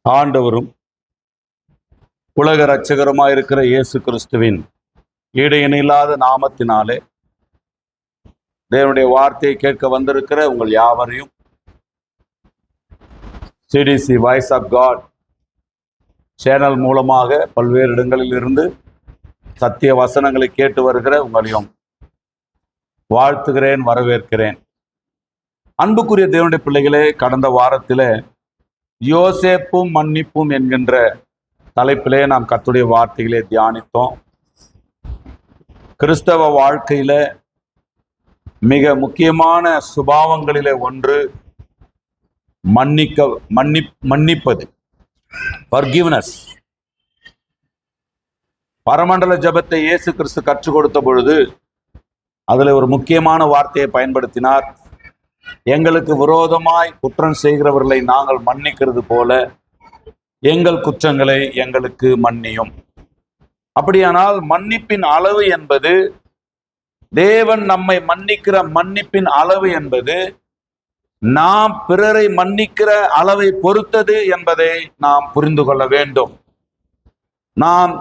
ஆண்டவரும் உலக இரட்சகருமாயிருக்கிற இயேசு கிறிஸ்துவின் ஈடு இணையில்லாத நாமத்தினாலே தேவனுடைய வார்த்தையை கேட்க வந்திருக்கிற உங்கள் யாவரையும் CDC voice of God channel மூலமாக பல்வேறு இடங்களில் இருந்து சத்திய வசனங்களை கேட்டு வருகிற உங்களையும் வாழ்த்துகிறேன், வரவேற்கிறேன். அன்புக்குரிய தேவனுடைய பிள்ளைகளே, கடந்த வாரத்தில் யோசேப்பும் மன்னிப்பும் என்கின்ற தலைப்பிலே நாம் கர்த்தருடைய வார்த்தைகளை தியானித்தோம். கிறிஸ்தவ வாழ்க்கையில மிக முக்கியமான சுபாவங்களிலே ஒன்று மன்னிப்பது, ஃபர்கிவ்னஸ். பரமண்டல ஜெபத்தை இயேசு கிறிஸ்து கற்றுக் கொடுத்த பொழுது அதில் ஒரு முக்கியமான வார்த்தையை பயன்படுத்தினார். எங்களுக்கு விரோதமாய் குற்றம் செய்கிறவர்களை நாங்கள் மன்னிக்கிறது போல எங்கள் குற்றங்களை எங்களுக்கு மன்னியும். அப்படியானால் மன்னிப்பின் அளவு என்பது, தேவன் நம்மை மன்னிக்கிற மன்னிப்பின் அளவு என்பது நாம் பிறரை மன்னிக்கிற அளவை பொறுத்தது என்பதை நாம் புரிந்து கொள்ள வேண்டும். நாம்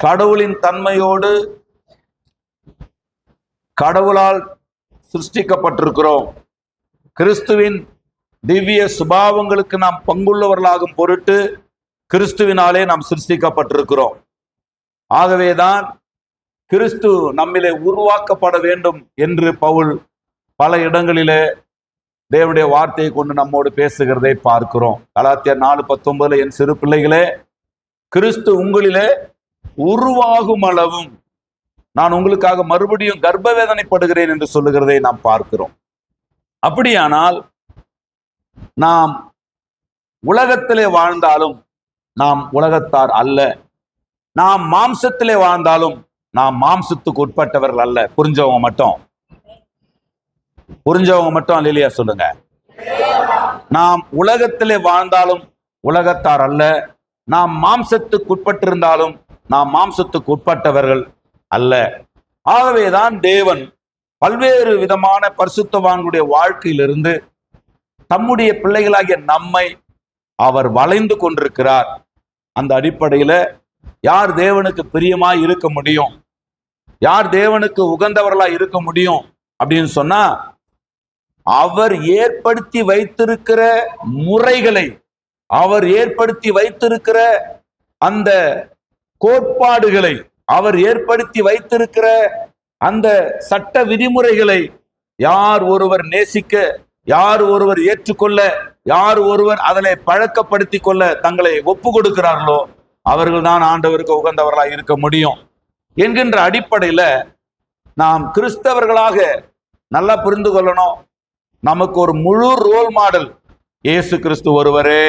கடவுளின் தன்மையோடு கடவுளால் சிருஷ்டிக்கப்பட்டிருக்கிறோம். கிறிஸ்துவின் திவ்ய சுபாவங்களுக்கு நாம் பங்குள்ளவர்களாகும் பொருட்டு கிறிஸ்துவினாலே நாம் சிருஷ்டிக்கப்பட்டிருக்கிறோம். ஆகவேதான் கிறிஸ்து நம்மிலே உருவாக்கப்பட வேண்டும் என்று பவுல் பல இடங்களிலே தேவனுடைய வார்த்தையை கொண்டு நம்மோடு பேசுகிறதை பார்க்கிறோம். கலாத்தியர் 4:19 என் சிறு பிள்ளைகளே, கிறிஸ்து உங்களிலே உருவாகும் அளவும் நான் உங்களுக்காக மறுபடியும் கர்ப்ப வேதனைப்படுகிறேன் என்று சொல்லுகிறதை நாம் பார்க்கிறோம். அப்படியானால் நாம் உலகத்திலே வாழ்ந்தாலும் நாம் உலகத்தார் அல்ல, நாம் மாம்சத்திலே வாழ்ந்தாலும் நாம் மாம்சத்துக்கு உட்பட்டவர்கள் அல்ல. புரிஞ்சவங்க மட்டும் அல்லையா சொல்லுங்க. நாம் உலகத்திலே வாழ்ந்தாலும் உலகத்தார் அல்ல, நாம் மாம்சத்துக்கு உட்பட்டிருந்தாலும் நாம் மாம்சத்துக்கு உட்பட்டவர்கள் அல்ல. ஆகவேதான் தேவன் பல்வேறு விதமான பரிசுத்தவான்களுடைய வாழ்க்கையிலிருந்து தம்முடைய பிள்ளைகளாகிய நம்மை அவர் வளைந்து கொண்டிருக்கிறார். அந்த அடிப்படையில யார் தேவனுக்கு பிரியமாய் இருக்க முடியும், யார் தேவனுக்கு உகந்தவர்களாய் இருக்க முடியும் அப்படின்னு சொன்னா, அவர் ஏற்படுத்தி வைத்திருக்கிற முறைகளை, அவர் ஏற்படுத்தி வைத்திருக்கிற அந்த கோட்பாடுகளை, அவர் ஏற்படுத்தி வைத்திருக்கிற அந்த சட்ட விதிமுறைகளை யார் ஒருவர் நேசிக்க, யார் ஒருவர் ஏற்றுக்கொள்ள, யார் ஒருவர் அதனை பழக்கப்படுத்தி கொள்ள தங்களை ஒப்பு கொடுக்கிறார்களோ அவர்கள் தான் ஆண்டவருக்கு உகந்தவர்களாக இருக்க முடியும் என்கின்ற அடிப்படையில நாம் கிறிஸ்தவர்களாக நல்லா புரிந்து கொள்ளணும். நமக்கு ஒரு முழு ரோல் மாடல் இயேசு கிறிஸ்து ஒருவரே.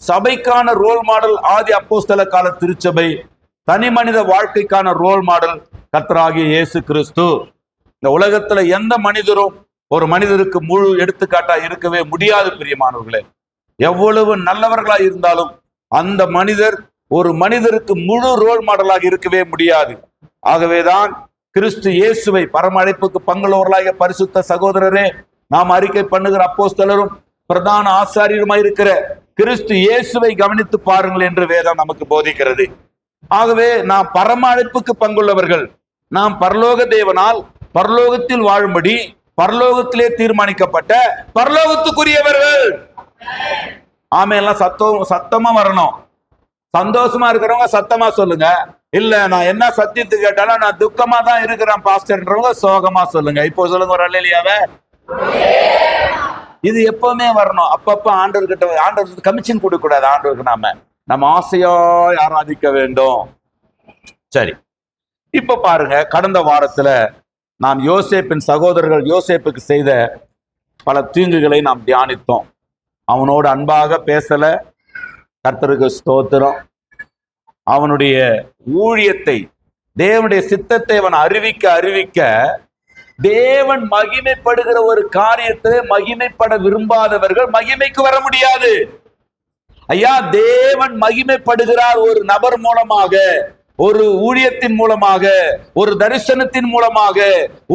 சபைக்கான ரோல் மாடல் ஆதி அப்போஸ்தல கால திருச்சபை, தனி மனித வாழ்க்கைக்கான ரோல் மாடல் கர்த்தராகிய இயேசு கிறிஸ்து. இந்த உலகத்துல எந்த மனிதரும் ஒரு மனிதருக்கு முழு எடுத்துக்காட்டா இருக்கவே முடியாது. பிரியமானவர்களே, எவ்வளவு நல்லவர்களாக இருந்தாலும் அந்த மனிதர் ஒரு மனிதருக்கு முழு ரோல் மாடலாக இருக்கவே முடியாது. ஆகவேதான் கிறிஸ்து இயேசுவை பரம அழைப்புக்கு பங்குள்ளவர்களாகிய பரிசுத்த சகோதரரே, நாம் அறிக்கை பண்ணுகிற அப்போஸ்தலரும் பிரதான ஆசாரியருமாய் இருக்கிற கிறிஸ்து இயேசுவை கவனித்து பாருங்கள் என்று வேதம் நமக்கு போதிக்கிறது. ஆகவே நாம் பரம அழைப்புக்கு பங்குள்ளவர்கள். நாம் பரலோக தேவனால் பரலோகத்தில் வாழும்படி பரலோகத்திலே தீர்மானிக்கப்பட்ட பரலோகத்துக்குரியவர்கள். ஆமையெல்லாம் சத்தமா வரணும். சந்தோஷமா இருக்கிறவங்க சத்தமா சொல்லுங்க. இல்ல நான் என்ன சத்தியத்துக்கு கேட்டாலும் நான் துக்கமா தான் இருக்கிறேன் பாஸ்டர்ன்றவங்க சோகமா சொல்லுங்க. இப்போ சொல்லுங்க ஒரு அல்லேலூயாவே. இது எப்பவுமே வரணும். அப்பப்ப ஆண்டவர்கிட்ட கமிஷன் கொடுக்க கூடாது. ஆண்டவருக்கு நம்ம ஆசையா ஆராதிக்க வேண்டும். சரி, இப்ப பாருங்க, கடந்த வாரத்துல நாம் யோசேப்பின் சகோதரர்கள் யோசேப்புக்கு செய்த பல தீங்குகளை நாம் தியானித்தோம். அவனோடு அன்பாக பேசல, கர்த்தருக்கு ஸ்தோத்திரம். அவனுடைய ஊழியத்தை, தேவனுடைய சித்தத்தை அவன் அறிவிக்க தேவன் மகிமைப்படுகிற ஒரு காரியத்திலே மகிமைப்பட விரும்பாதவர்கள் மகிமைக்கு வர முடியாது. ஐயா, தேவன் மகிமைப்படுகிறார் ஒரு நபர் மூலமாக, ஒரு ஊழியத்தின் மூலமாக, ஒரு தரிசனத்தின் மூலமாக,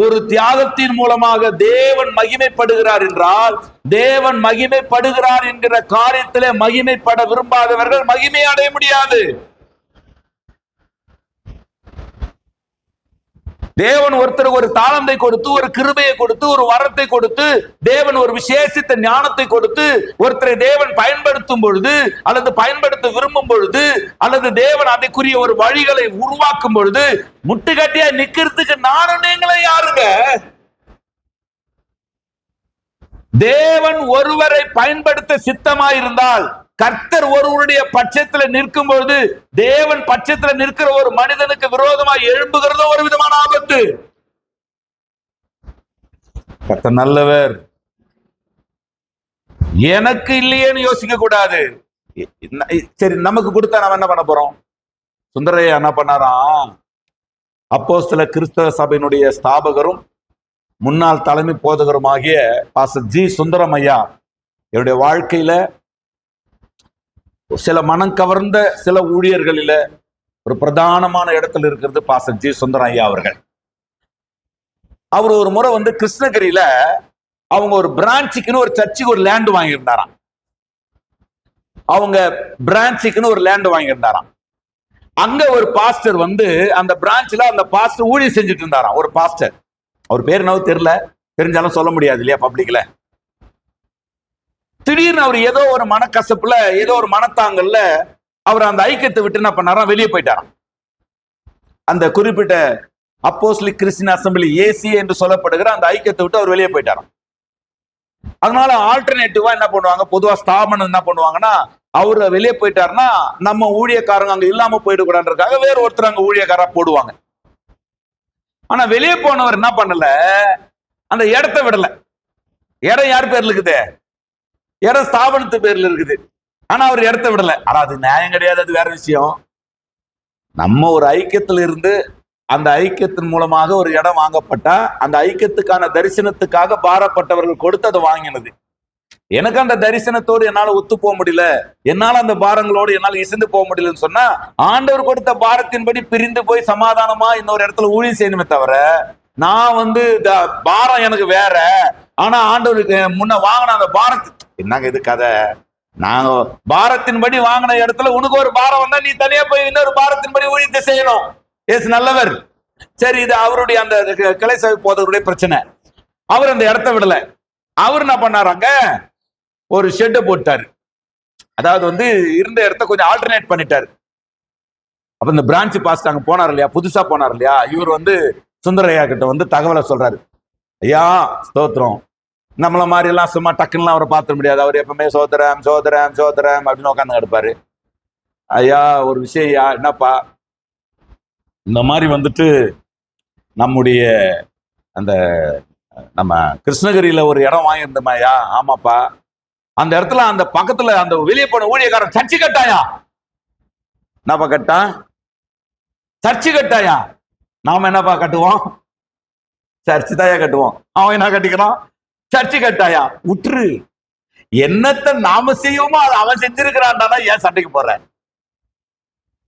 ஒரு தியாகத்தின் மூலமாக தேவன் மகிமைப்படுகிறார் என்றால், தேவன் மகிமைப்படுகிறார் என்கிற காரியத்திலே மகிமைப்பட விரும்பாதவர்கள் மகிமை அடைய முடியாது. தேவன் ஒருத்தருக்கு ஒரு தாளந்தை கொடுத்து, ஒரு கிருபையை கொடுத்து, ஒரு வரத்தை கொடுத்து, தேவன் ஒரு விசேஷித்த ஞானத்தை கொடுத்து ஒருத்தரை தேவன் பயன்படுத்தும் பொழுது, அல்லது பயன்படுத்த விரும்பும் பொழுது, அல்லது தேவன் அதற்குரிய ஒரு வழிகளை உருவாக்கும் பொழுது முட்டுக்கட்டியா நிக்கிறதுக்கு நானும் நீங்களும் யாருங்க? தேவன் ஒருவரை பயன்படுத்த சித்தமாயிருந்தால், கர்த்தர் ஒருவருடைய பட்சத்தில் நிற்கும் பொழுது தேவன் பட்சத்தில் நிற்கிற ஒரு மனிதனுக்கு விரோதமாக எழும்புகிறதோ ஒரு விதமான ஆபத்து. கர்த்தர் நல்லவர், எனக்கு இல்லையேன்னு யோசிக்க கூடாது. சரி, நமக்கு கொடுத்தா நம்ம என்ன பண்ண போறோம்? சுந்தரையா என்ன பண்ணாராம்? அப்போஸ்தல கிறிஸ்தவ சபையினுடைய ஸ்தாபகரும் முன்னாள் தலைமை போதகருமாகிய பாஸ்டர் ஜி சுந்தரம் ஐயா என்னுடைய வாழ்க்கையில சில மனம் கவர்ந்த சில ஊழியர்களில ஒரு பிரதானமான இடத்துல இருக்கிறது பாஸ்டர் ஜி சுந்தரம் ஐயா அவர்கள். அவர் ஒரு முறை கிருஷ்ணகிரியில அவங்க ஒரு பிரான்ச்சுக்குன்னு ஒரு சர்ச்சுக்கு ஒரு லேண்ட் வாங்கியிருந்தாராம். அவங்க பிரான்ச்சுக்குன்னு ஒரு லேண்ட் வாங்கியிருந்தாராம். அங்க ஒரு பாஸ்டர் அந்த பிரான்ச்ல அந்த பாஸ்டர் ஊழியம் செஞ்சுட்டு இருந்தாராம். ஒரு பாஸ்டர், அவர் பேர் என்னவோ தெரியல, தெரிஞ்சாலும் சொல்ல முடியாது இல்லையா பப்ளிக்ல. திடீர்னு அவர் ஏதோ ஒரு மனக்கசப்புல, ஏதோ ஒரு மனத்தாங்கல்ல அவர் அந்த ஐக்கியத்தை விட்டு என்ன பண்ணாராம்? வெளியே போயிட்டாராம். அந்த குறிப்பிட்ட அப்போஸ்தலிக் கிறிஸ்டியன் அசெம்பிளி ஏசி என்று சொல்லப்படுகிற அந்த ஐக்கியத்தை விட்டு அவர் வெளியே போயிட்டாராம். அதனால ஆல்டர்னேட்டிவா என்ன பண்ணுவாங்க, பொதுவா ஸ்தாபனம் என்ன பண்ணுவாங்கன்னா, அவரு வெளியே போயிட்டாருன்னா நம்ம ஊழியக்காரங்க அங்க இல்லாம போயிடக்கூடாதுன்றதுக்காக வேற ஒருத்தர் அங்க ஊழியக்காரா போடுவாங்க. ஆனா வெளியே போனவர் என்ன பண்ணல, அந்த இடத்த விடல. இடம் யார் பேர்ல இருக்குது? இடம் ஸ்தாபனத்து பேர்ல இருக்குது. ஆனா அவர் இடத்த விடல. ஆனா அது நியாயம் கிடையாது, அது வேற விஷயம். நம்ம ஒரு ஐக்கியத்துல இருந்து அந்த ஐக்கியத்தின் மூலமாக ஒரு இடம் வாங்கப்பட்டா, அந்த ஐக்கியத்துக்கான தரிசனத்துக்காக பாரப்பட்டவர்கள் கொடுத்து அதை வாங்கினது. எனக்கு அந்த தரிசனத்தோடு என்னால ஒத்து போக முடியல, என்னால அந்த பாரங்களோடு என்னால இசைந்து போக முடியலன்னு சொன்னா, ஆண்டவர் கொடுத்த பாரத்தின்படி பிரிந்து போய் சமாதானமா இன்னொரு இடத்துல ஊழியம் செய்யணுமே தவிர, நான் பாரம் எனக்கு வேற, ஆனா ஆண்டவருக்கு முன்ன வாங்கின அந்த பாரத்து என்னங்க இது கதை? நாங்க பாரத்தின்படி வாங்கின இடத்துல உனக்கு ஒரு பாரம் வந்தா நீ தனியா போய் இன்னொரு பாரத்தின்படி ஊழியத்தை செய்யணும். எஸ், நல்லவர். சரி, இது அவருடைய அந்த கிளை சபை போதவருடைய பிரச்சனை. அவர் அந்த இடத்த விடல. அவர் என்ன பண்ணாராங்க, ஒரு ஷெட்டை போட்டாரு. அதாவது இருந்த இடத்த கொஞ்சம் ஆல்டர்னேட் பண்ணிட்டாரு. அப்ப இந்த பிரான்ச் பாஸ்டர் அங்க போனார் இல்லையா, புதுசா போனார் இல்லையா, இவர் சுந்தரையா கிட்ட தகவலை சொல்றாரு. ஐயா ஸ்தோத்திரம், நம்மள மாதிரி எல்லாம் சும்மா டக்குன்னு அவரை பார்த்துட முடியாது. அவர் எப்பவுமே சோதரம் சோதரம் சோதரம் அப்படின்னு உட்காந்து கிடப்பாரு. ஐயா ஒரு விஷயம் ஐயா, என்னப்பா இந்த மாதிரி நம்முடைய அந்த நம்ம கிருஷ்ணகிரியில ஒரு இடம் வாங்கியிருந்தோமா ஐயா? ஆமாப்பா. அந்த இடத்துல அந்த பக்கத்துல அந்த வெளியே போன ஊழியக்காரன் சர்ச்சு கட்டாயா? என்னப்பா கட்டான்? சர்ச்சு கட்டாயா? நாம என்னப்பா கட்டுவோம்? சர்ச்சு தாயா கட்டுவோம். அவன் என்ன கட்டிக்கிறான்? சர்ச்சு கட்டாயா? உற்று என்னத்தை நாம செய்வோமோ அதை அவன் செஞ்சிருக்கிறான். ஏன் சண்டைக்கு போற?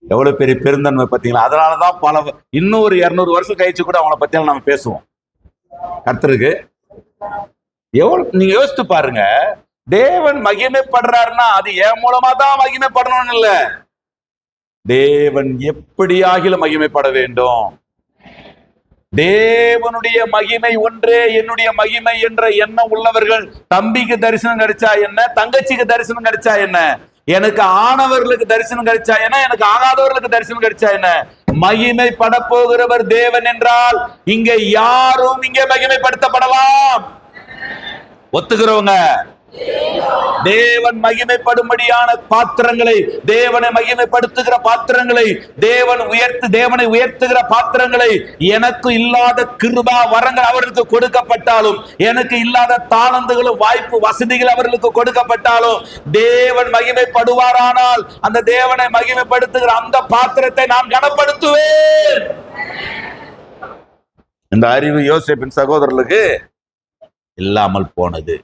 எவ்வளவு பெரிய பெருந்தன்மை பார்த்தீங்களா? அதனாலதான் இன்னும் ஒரு 200 வருஷம் கழிச்சு கூட அவங்கள பத்தியாலும் நம்ம பேசுவோம். கர்த்தருக்கு எவ்வளவு நீங்க யோசித்து பாருங்க. தேவன் மகிமைப்படுறாருன்னா அது என் மூலமா தான் மகிமைப்படணும்னு இல்ல, தேவன் எப்படி ஆகிலும் மகிமைப்பட வேண்டும். தேவனுடைய மகிமை ஒன்றே என்னுடைய மகிமை என்ற எண்ணம் உள்ளவர்கள், தம்பிக்கு தரிசனம் கிடைச்சா என்ன, தங்கச்சிக்கு தரிசனம் கிடைச்சா என்ன, எனக்கு ஆனவர்களுக்கு தரிசனம் கிடைச்சா என்ன, எனக்கு ஆகாதவர்களுக்கு தரிசனம் கிடைச்சா என்ன, மகிமைப்பட போகிறவர் தேவன் என்றால் இங்க யாரும் இங்கே மகிமைப்படுத்தப்படலாம். ஒத்துக்கிறவங்க தேவன் மகிமைப்படும்படியான பாத்திரங்களை, தேவனை மகிமைப்படுத்துகிற பாத்திரங்களை, தேவனை உயர்த்துகிற பாத்திரங்களை, எனக்கு இல்லாத கிருபா வரங்கள் அவர்களுக்கு கொடுக்கப்பட்டாலும், எனக்கு இல்லாத தாளந்துகளும் வாய்ப்பு வசதிகள் அவர்களுக்கு கொடுக்கப்பட்டாலும், தேவன் மகிமைப்படுவாரானால் அந்த தேவனை மகிமைப்படுத்துகிற அந்த பாத்திரத்தை நான் கனப்படுத்துவேன். இந்த அறிவு யோசேப்பின் சகோதரர்களுக்கு இல்லாமல் போனது.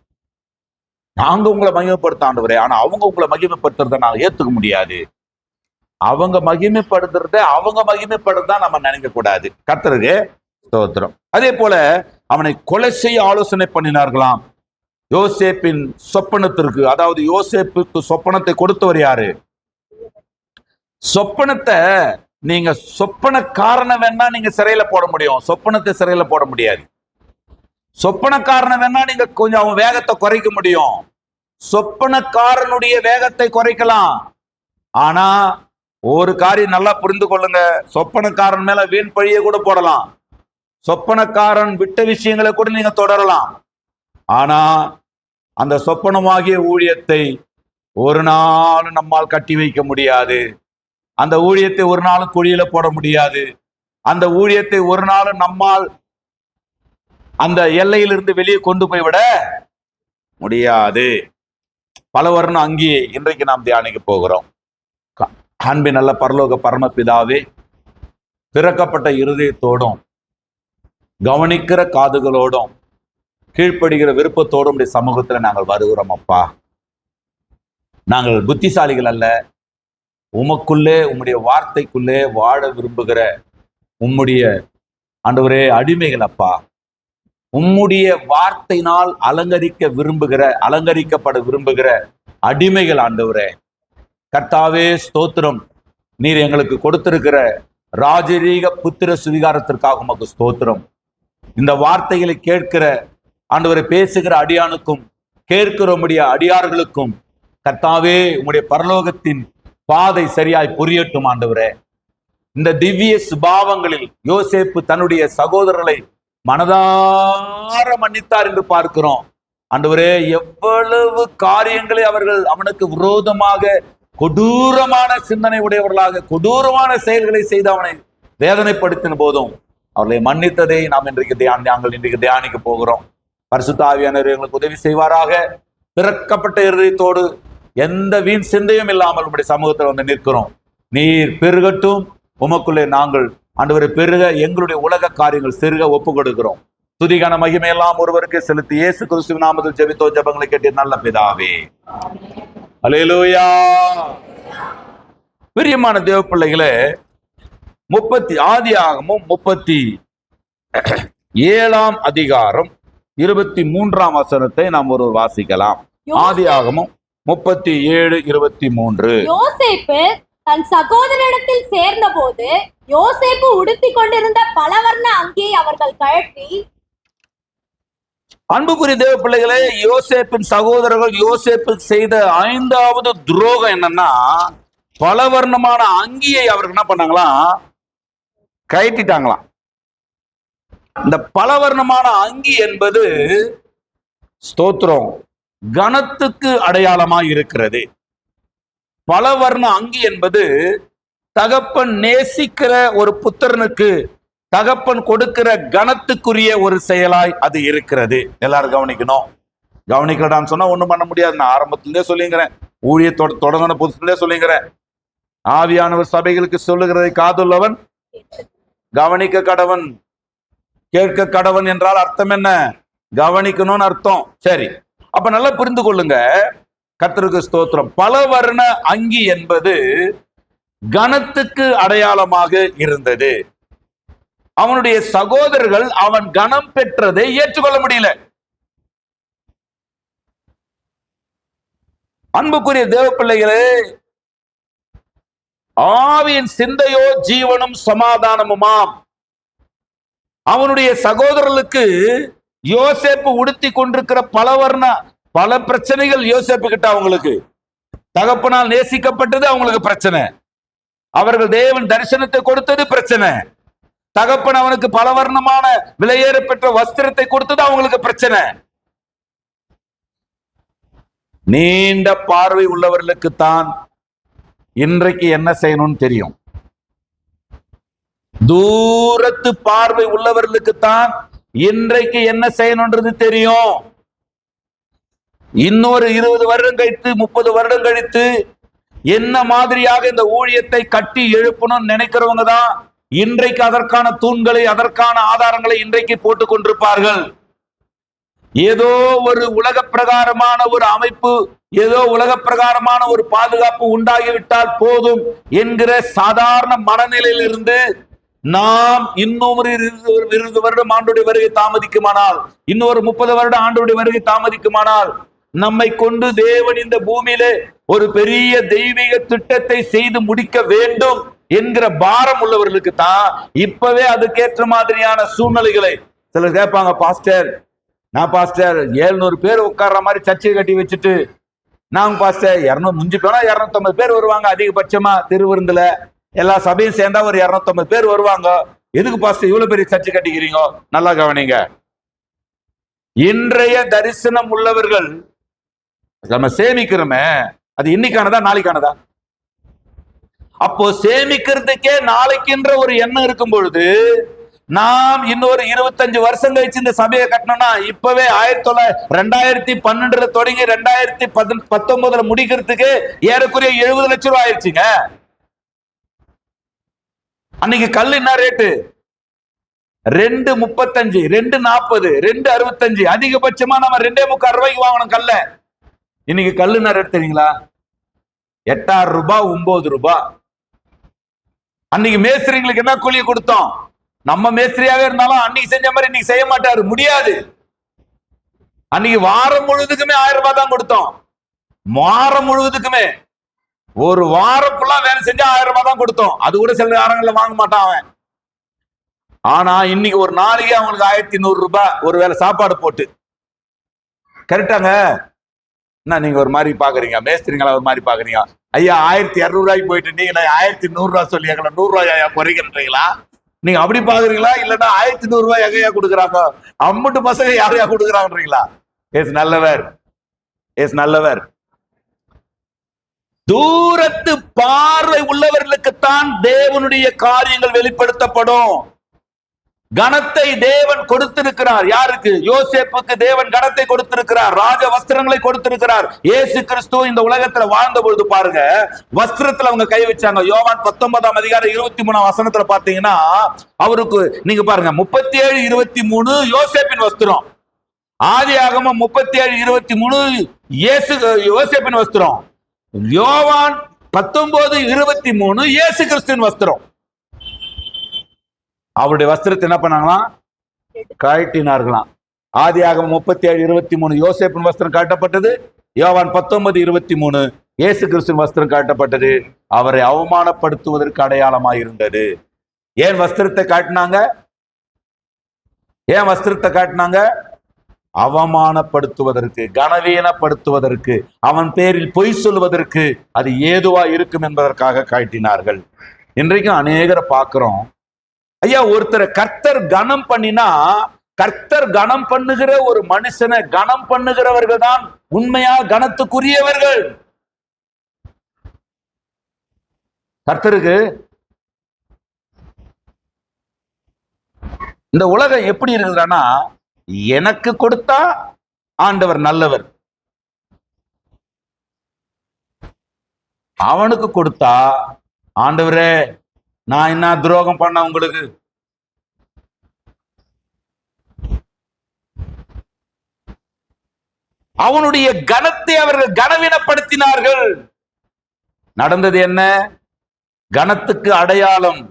நாங்க உங்களை மகிமைப்படுத்த ஆண்டவரே, ஆனா அவங்க உங்களை மகிமைப்படுத்துறத நான் ஏத்துக்க முடியாது. அவங்க மகிமைப்படுறதா நம்ம நினைக்க கூடாது. கர்த்தருக்கு ஸ்தோத்திரம். அதே போல அவனை கொலை செய்ய ஆலோசனை பண்ணினார்களாம். யோசேப்பின் சொப்பனத்திற்கு, அதாவது யோசேப்புக்கு சொப்பனத்தை கொடுத்தவர் யாரு? சொப்பனத்தை நீங்க சொப்பனக்காரனை வேணா நீங்க சிறையில போட முடியும், சொப்பனத்தை சிறையில போட முடியாது. சொப்பனக்காரனை வேணா நீங்க கொஞ்சம் அவன் வேகத்தை குறைக்க முடியும், சொப்பனக்காரனுடைய வேகத்தை குறைக்கலாம். ஆனா ஒரு காரியம் நல்லா புரிந்து கொள்ளுங்க, சொப்பனக்காரன் மேல வீண் பழிய கூட போடலாம், சொப்பனக்காரன் விட்ட விஷயங்களை கூட நீங்க தொடரலாம். ஆனா அந்த சொப்பனமாகிய ஊழியத்தை ஒரு நாள் நம்மால் கட்டி வைக்க முடியாது, அந்த ஊழியத்தை ஒரு நாளும் குழியில போட முடியாது, அந்த ஊழியத்தை ஒரு நாளும் நம்மால் அந்த எல்லையிலிருந்து வெளியே கொண்டு போய்விட முடியாது. பல வர்ணம் அங்கேயே இன்றைக்கு நாம் தியானிக்க போகிறோம். அன்பின் நல்ல பரலோக பரமபிதாவே, திறக்கப்பட்ட இருதயத்தோடும் கவனிக்கிற காதுகளோடும் கீழ்ப்படுகிற விருப்பத்தோடும் உடைய சமூகத்துல நாங்கள் வருகிறோம். அப்பா, நாங்கள் புத்திசாலிகள் அல்ல, உமக்குள்ளே உம்முடைய வார்த்தைக்குள்ளே வாழ விரும்புகிற உம்முடைய ஆண்டவரே அடிமைகள். அப்பா, உம்முடைய வார்த்தையினால் அலங்கரிக்கப்பட விரும்புகிற அடிமைகள். ஆண்டவரே கர்த்தாவே ஸ்தோத்திரம். நீர் எங்களுக்கு கொடுத்திருக்கிற ராஜரீக புத்திர சுவிகாரத்திற்காக உமக்கு ஸ்தோத்திரம். இந்த வார்த்தைகளை கேட்கிற ஆண்டவரை பேசுகிற அடியானுக்கும் கேட்கிற உம்முடைய அடியார்களுக்கும் கர்த்தாவே உம்முடைய பரலோகத்தின் பாதை சரியாய் புரியட்டும். ஆண்டவரே, இந்த திவ்ய சுபாவங்களில் யோசேப்பு தன்னுடைய சகோதரர்களை மனதார மன்னித்தார் என்று பார்க்கிறோம். ஆண்டவரே, எவ்வளவு காரியங்களை அவர்கள் அவனுக்கு விரோதமாக கொடூரமான சிந்தனை உடையவர்களாக கொடூரமான செயல்களை செய்து அவனை வேதனைப்படுத்தின போதும் அவர்களை மன்னித்ததை நாங்கள் இன்றைக்கு தியானிக்க போகிறோம். பரிசுத்த ஆவியானவர் எங்களுக்கு உதவி செய்வாராக. திறக்கப்பட்ட இருதயத்தோடு எந்த வீண் சிந்தையும் இல்லாமல் உங்களுடைய சமூகத்தில் வந்து நிற்கிறோம். நீர் பெருகட்டும், உமக்குள்ளே நாங்கள் ஆண்டவரை பெருக, எங்களுடைய உலக காரியங்கள் சிறுக ஒப்பு கொடுக்கிறோம். துதிகான மகிமையெல்லாம் ஒருவருக்கு செலுத்தி இயேசு கிறிஸ்துவின் நாமத்தில் ஜெபித்தோ ஜெபங்களை கேட்டு நல்ல பிதாவே. அல்லேலூயா. பிரியமான தேவ பிள்ளைகளே, ஆதியாகமம் 37 அதிகாரம் 23 வசனத்தை நாம் ஒரு வாசிக்கலாம். ஆதியாகமம் 37:23. யோசேப்பு தன் சகோதரனிடத்தில் சேர்ந்த போது யோசேப்பு உடுத்திக் கொண்டிருந்த பலவர்ண அங்கியை அவர்கள் கழற்றி. அன்புக்குரிய தேவ பிள்ளைகளே, யோசேப்பின் சகோதரர்கள் யோசேப்பு செய்த 5வது துரோகம் என்னன்னா, பலவர்ணமான அங்கியை அவர்கள் என்ன பண்ணாங்களாம், கழட்டிட்டாங்களாம். இந்த பலவர்ணமான அங்கி என்பது ஸ்தோத்திரம் கனத்துக்கு அடையாளமாய் இருக்கிறது. பலவர்ண அங்கி என்பது தகப்பன் நேசிக்கிற ஒரு புத்திரனுக்கு தகப்பன் கொடுக்கிற கனத்துக்குரிய ஒரு செயலாய் அது இருக்கிறது. எல்லாரும் கவனிக்கலான்னு சொன்னா ஒண்ணும் பண்ண முடியாது. நான் ஆரம்பத்திலே சொல்லிங்கிறேன், ஊழியத்தோட தொடங்கின புதுசுலே சொல்லிங்கிறேன், ஆவியானவர் சபைகளுக்கு சொல்லுகிறதை காதுள்ளவன் கவனிக்க கடவன். கேட்க கடவன் என்றால் அர்த்தம் என்ன? கவனிக்கணும்னு அர்த்தம். சரி, அப்ப நல்லா புரிந்து கொள்ளுங்க. கர்த்தருக்கு ஸ்தோத்திரம். பலவர்ண அங்கி என்பது கனத்துக்கு அடையாளமாக இருந்தது. அவனுடைய சகோதரர்கள் அவன் கனம் பெற்றதை ஏற்றுக்கொள்ள முடியல. அன்புக்குரிய தேவ பிள்ளைகளே, ஆவியின் சிந்தையோ ஜீவனும் சமாதானமுமாம். அவனுடைய சகோதரர்களுக்கு யோசேப்பு உடுத்தி கொண்டிருக்கிற பல பிரச்சனைகள் யோசேப்பு கிட்ட. அவங்களுக்கு தகப்பனால் நேசிக்கப்பட்டது அவங்களுக்கு பிரச்சனை, அவர்கள் தேவன் தரிசனத்தை கொடுத்தது பிரச்சனை, தகப்பன் அவனுக்கு பலவர்ணமான விலையேற பெற்ற வஸ்திரத்தை கொடுத்தது அவங்களுக்கு பிரச்சனை. நீண்ட பார்வை உள்ளவர்களுக்குத்தான் இன்றைக்கு என்ன செய்யணும்னு தெரியும். தூரத்து பார்வை உள்ளவர்களுக்குத்தான் இன்றைக்கு என்ன செய்யணும்ன்றது தெரியும். இன்னொரு 20 வருடம் கழித்து 30 வருடம் கழித்து என்ன மாதிரியாக இந்த ஊழியத்தை கட்டி எழுப்பணும்னு நினைக்கிறவங்க தான் இன்றைக்கு அதற்கான தூண்களை, அதற்கான ஆதாரங்களை இன்றைக்கு போட்டுக் கொண்டிருப்பார்கள். ஏதோ ஒரு உலக பிரகாரமான ஒரு அமைப்பு, ஏதோ உலக பிரகாரமான ஒரு பாதுகாப்பு உண்டாகிவிட்டால் போதும் என்கிற சாதாரண மனநிலையில் இருந்து நாம் இன்னும் ஒரு 20 வருடம் ஆண்டுடைய வருகை தாமதிக்குமானால், இன்னொரு 30 வருடம் ஆண்டுடைய வருகை தாமதிக்குமானால், நம்மை கொண்டு தேவன் இந்த பூமியிலே ஒரு பெரிய தெய்வீக திட்டத்தை செய்து முடிக்க வேண்டும் என்கிற பாரம் உள்ளவர்களுக்கு தான் இப்பவே அதுக்கேற்ற மாதிரியான சூழ்நிலைகளை. சிலர் கேட்பாங்க, பாஸ்டர் நான் பாஸ்டர் 700 பேர் உட்கார்ற மாதிரி சர்ச்சை கட்டி வச்சுட்டு, நாங்க பாஸ்டர் 200 முடிஞ்சு போனா 250 பேர் வருவாங்க அதிகபட்சமா, திருவிருந்துல எல்லா சபையும் சேர்ந்தா ஒரு 250 பேர் வருவாங்க, எதுக்கு பாஸ்டர் இவ்வளவு பெரிய சர்ச்சை கட்டிக்கிறீங்க? நல்லா கவனிங்க, இன்றைய தரிசனம் உள்ளவர்கள் நம்ம சேமிக்கிறோமே, அது இன்னைக்கானதா நாளைக்கானதா? அப்போ சேமிக்கிறதுக்கே நாளைக்குன்ற ஒரு எண்ணம் இருக்கும் பொழுது, நாம் இன்னொரு 25 வருஷம் கழிச்சு இந்த சபையை கட்டணும்னா இப்பவே 2012 தொடங்கி 2019 முடிக்கிறதுக்கு ஏறக்குறைய 70 லட்சம் ரூபாய் ஆயிடுச்சுங்க. அன்னைக்கு கல் என்ன ரேட்டு? 2.35, 2.40, 2.65, அதிகபட்சமா நம்ம 2.25 ரூபாய்க்கு வாங்கணும் கல்ல. இன்னைக்கு கல்லு என்ன ரேட் தெரியுங்களா? 8,000 ரூபாய், 9 ரூபாய். அன்னைக்கு மேஸ்திரிங்களுக்கு என்ன கூலி கொடுத்தோம்? நம்ம மேஸ்திரியாவே இருந்தாலும் அன்னைக்கு செஞ்ச மாதிரி இன்னைக்கு செய்ய மாட்டாரு, முடியாது. அன்னைக்கு வாரம் முழுவதுக்குமே 1000 ரூபாய் தான் கொடுத்தோம். வாரம் முழுவதுக்குமே ஒரு வாரம் ஃபுல்லா வேலை செஞ்சா 1000 ரூபாய் தான் கொடுத்தோம். அது கூட சில நேரங்களில் வாங்க மாட்டான் அவன். ஆனா இன்னைக்கு ஒரு நாளைக்கு அவங்களுக்கு 1100 ரூபாய் ஒரு வேளை சாப்பாடு போட்டு. கரெக்டாங்க? என்ன நீங்க ஒரு மாதிரி பாக்குறீங்க, மேஸ்திரிங்களா ஒரு மாதிரி பாக்குறீங்க? ஐயா 1200 ரூபாய்க்கு போயிட்டு நீங்க 1100 ரூபாய் சொல்லி எங்களை 100 ரூபாய் குறைக்கிறீங்களா? நீங்க அப்படி பாக்குறீங்களா? இல்லன்னா 1100 ரூபாய் எகையா கொடுக்குறாங்க, அம்மட்டு பசங்க யாரையா கொடுக்குறாங்கன்றீங்களா? எஸ் நல்லவர், எஸ் நல்லவர். தூரத்து பார்வை உள்ளவர்களுக்குத்தான் தேவனுடைய காரியங்கள் வெளிப்படுத்தப்படும். கணத்தை தேவன் கொடுத்திருக்கிறார். யாருக்கு? யோசேப்புக்கு தேவன் கணத்தை கொடுத்திருக்கிறார், ராஜ வஸ்திரங்களை கொடுத்திருக்கிறார். இயேசு கிறிஸ்து இந்த உலகத்துல வாழ்ந்த பொழுது பாருங்க, வஸ்திரத்துல அவங்க கை வச்சாங்க. யோவான் 19 அதிகாரம் 23 வசனத்துல பாத்தீங்கன்னா, அவருக்கு நீங்க பாருங்க 37:23 யோசேப்பின் வஸ்திரம். ஆதியாகமம் 37:23 யோசேப்பின் வஸ்திரம். யோவான் 19:23 இயேசு கிறிஸ்துவின் வஸ்திரம். அவருடைய வஸ்திரத்தை என்ன பண்ணாங்களாம்? கழட்டினார்களாம். ஆதியாகமம் 37:23 யோசேப்பின் வஸ்திரம் காட்டப்பட்டது. யோவான் 19:23 இயேசு கிறிஸ்துவின் வஸ்திரம் காட்டப்பட்டது. அவரை அவமானப்படுத்துவதற்கு அடையாளமாக இருந்தது. ஏன் வஸ்திரத்தை காட்டினாங்க? ஏன் வஸ்திரத்தை காட்டினாங்க? அவமானப்படுத்துவதற்கு, கனவீனப்படுத்துவதற்கு, அவன் பேரில் பொய் சொல்வதற்கு அது ஏதுவா இருக்கும் என்பதற்காக காட்டினார்கள். இன்றைக்கும் அநேகரை பார்க்கிறோம். ஐயா, ஒருத்தரை கர்த்தர் கனம் பண்ணினா, கர்த்தர் கனம் பண்ணுகிற ஒரு மனுஷனை கனம் பண்ணுகிறவர்கள் தான் உண்மையா கனத்துக்குரியவர்கள். கர்த்தருக்கு இந்த உலகம் எப்படி இருக்குதுன்னா, எனக்கு கொடுத்தா ஆண்டவர் நல்லவர், அவனுக்கு கொடுத்தா ஆண்டவரே நான் என்ன துரோகம் பண்ண உங்களுக்கு? அவனுடைய கனத்தை அவர்கள் கனவீனப்படுத்தினார்கள். நடந்தது என்ன? கனத்துக்கு அடையாளம்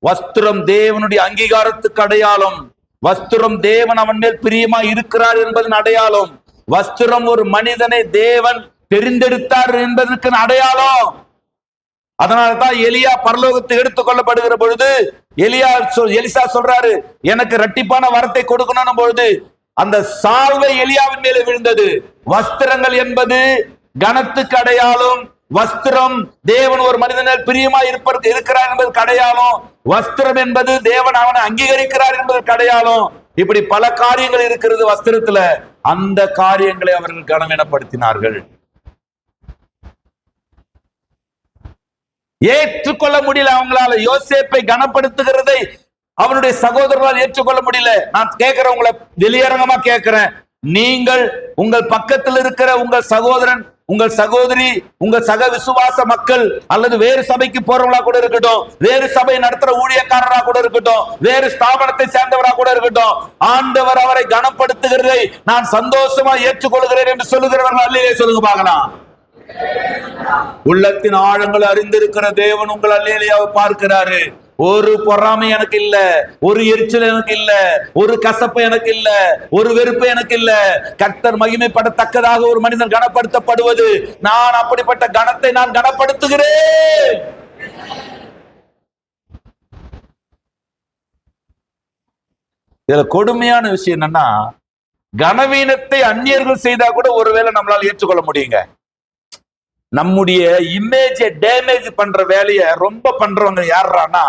வஸ்திரம், தேவனுடைய அங்கீகாரத்துக்கு அடையாளம். வஸ்திரம் தேவன் அவன் மேல் பிரியமா இருக்கிறார் என்பதன் அடையாளம். வஸ்திரம் ஒரு மனிதனை தேவன் தெரிந்தெடுத்தார் என்பதற்கு அடையாளம். அதனால்தான் எலியா பரலோகத்துக்கு எடுத்துக் கொள்ளப்படுகிற பொழுது எலிசா சொல்றாரு, எனக்கு இரட்டிப்பான வரத்தை கொடுக்கணும் பொழுது அந்த சால்வை எலியாவின் மேலே விழுந்தது. வஸ்திரங்கள் என்பது கனத்துக்கு அடையாளம். வஸ்திரம் தேவன் ஒரு மனிதனால் பிரியமா இருக்கிறார் என்பதற்கு அடையாளம். வஸ்திரம் என்பது தேவன் அவனை அங்கீகரிக்கிறார் என்பதற்கு அடையாளம். இப்படி பல காரியங்கள் இருக்கிறது வஸ்திரத்துல. அந்த காரியங்களை அவர்கள் கனவீனப்படுத்தினார்கள். ஏற்றுக்கொள்ள முடியல அவங்களால. யோசேப்பை கனப்படுத்துகிறதை அவனுடைய சகோதரர்களால் ஏற்றுக்கொள்ள முடியல. நான் கேட்கிறேன், உங்களை வெளியரங்கமா கேட்கிறேன், நீங்கள் உங்கள் பக்கத்தில் இருக்கிற உங்கள் சகோதரன் உங்கள் சகோதரி, உங்க சக விசுவாச மக்கள், அல்லது வேறு சபைக்கு போறவங்களா கூட இருக்கட்டும், வேறு சபை நடத்துற ஊழியக்காரரா கூட இருக்கட்டும், வேறு ஸ்தாபனத்தை சேர்ந்தவரா கூட இருக்கட்டும், ஆண்டவர் அவரை கனப்படுத்துகிறதை நான் சந்தோஷமா ஏற்றுக்கொள்கிறேன் என்று சொல்லுகிறவர்கள் அல்லையே சொல்லுங்க பார்க்கலாம். உள்ளத்தின் ஆழங்கள் அறிந்திருக்கிற தேவன் உங்கள் அல்லேலியாவை பார்க்கிறாரு. ஒரு பொறாமை எனக்கு இல்ல, ஒரு எரிச்சல் எனக்கு இல்ல, ஒரு கசப்பு எனக்கு இல்ல, ஒரு வெறுப்பு எனக்கு இல்ல. கர்த்தர் மகிமைப்படத்தக்கதாக ஒரு மனிதன் கனப்படுத்தப்படுவது, நான் அப்படிப்பட்ட கனத்தை நான் கனப்படுத்துகிறேன். இதுல கொடுமையான விஷயம் என்னன்னா, கனவீனத்தை அந்நியர்கள் செய்தா கூட ஒருவேளை நம்மளால ஏற்றுக்கொள்ள முடியுங்க. நம்முடைய இமேஜை டேமேஜ் பண்ற வேலையை ரொம்ப பண்றவங்க யாருன்னா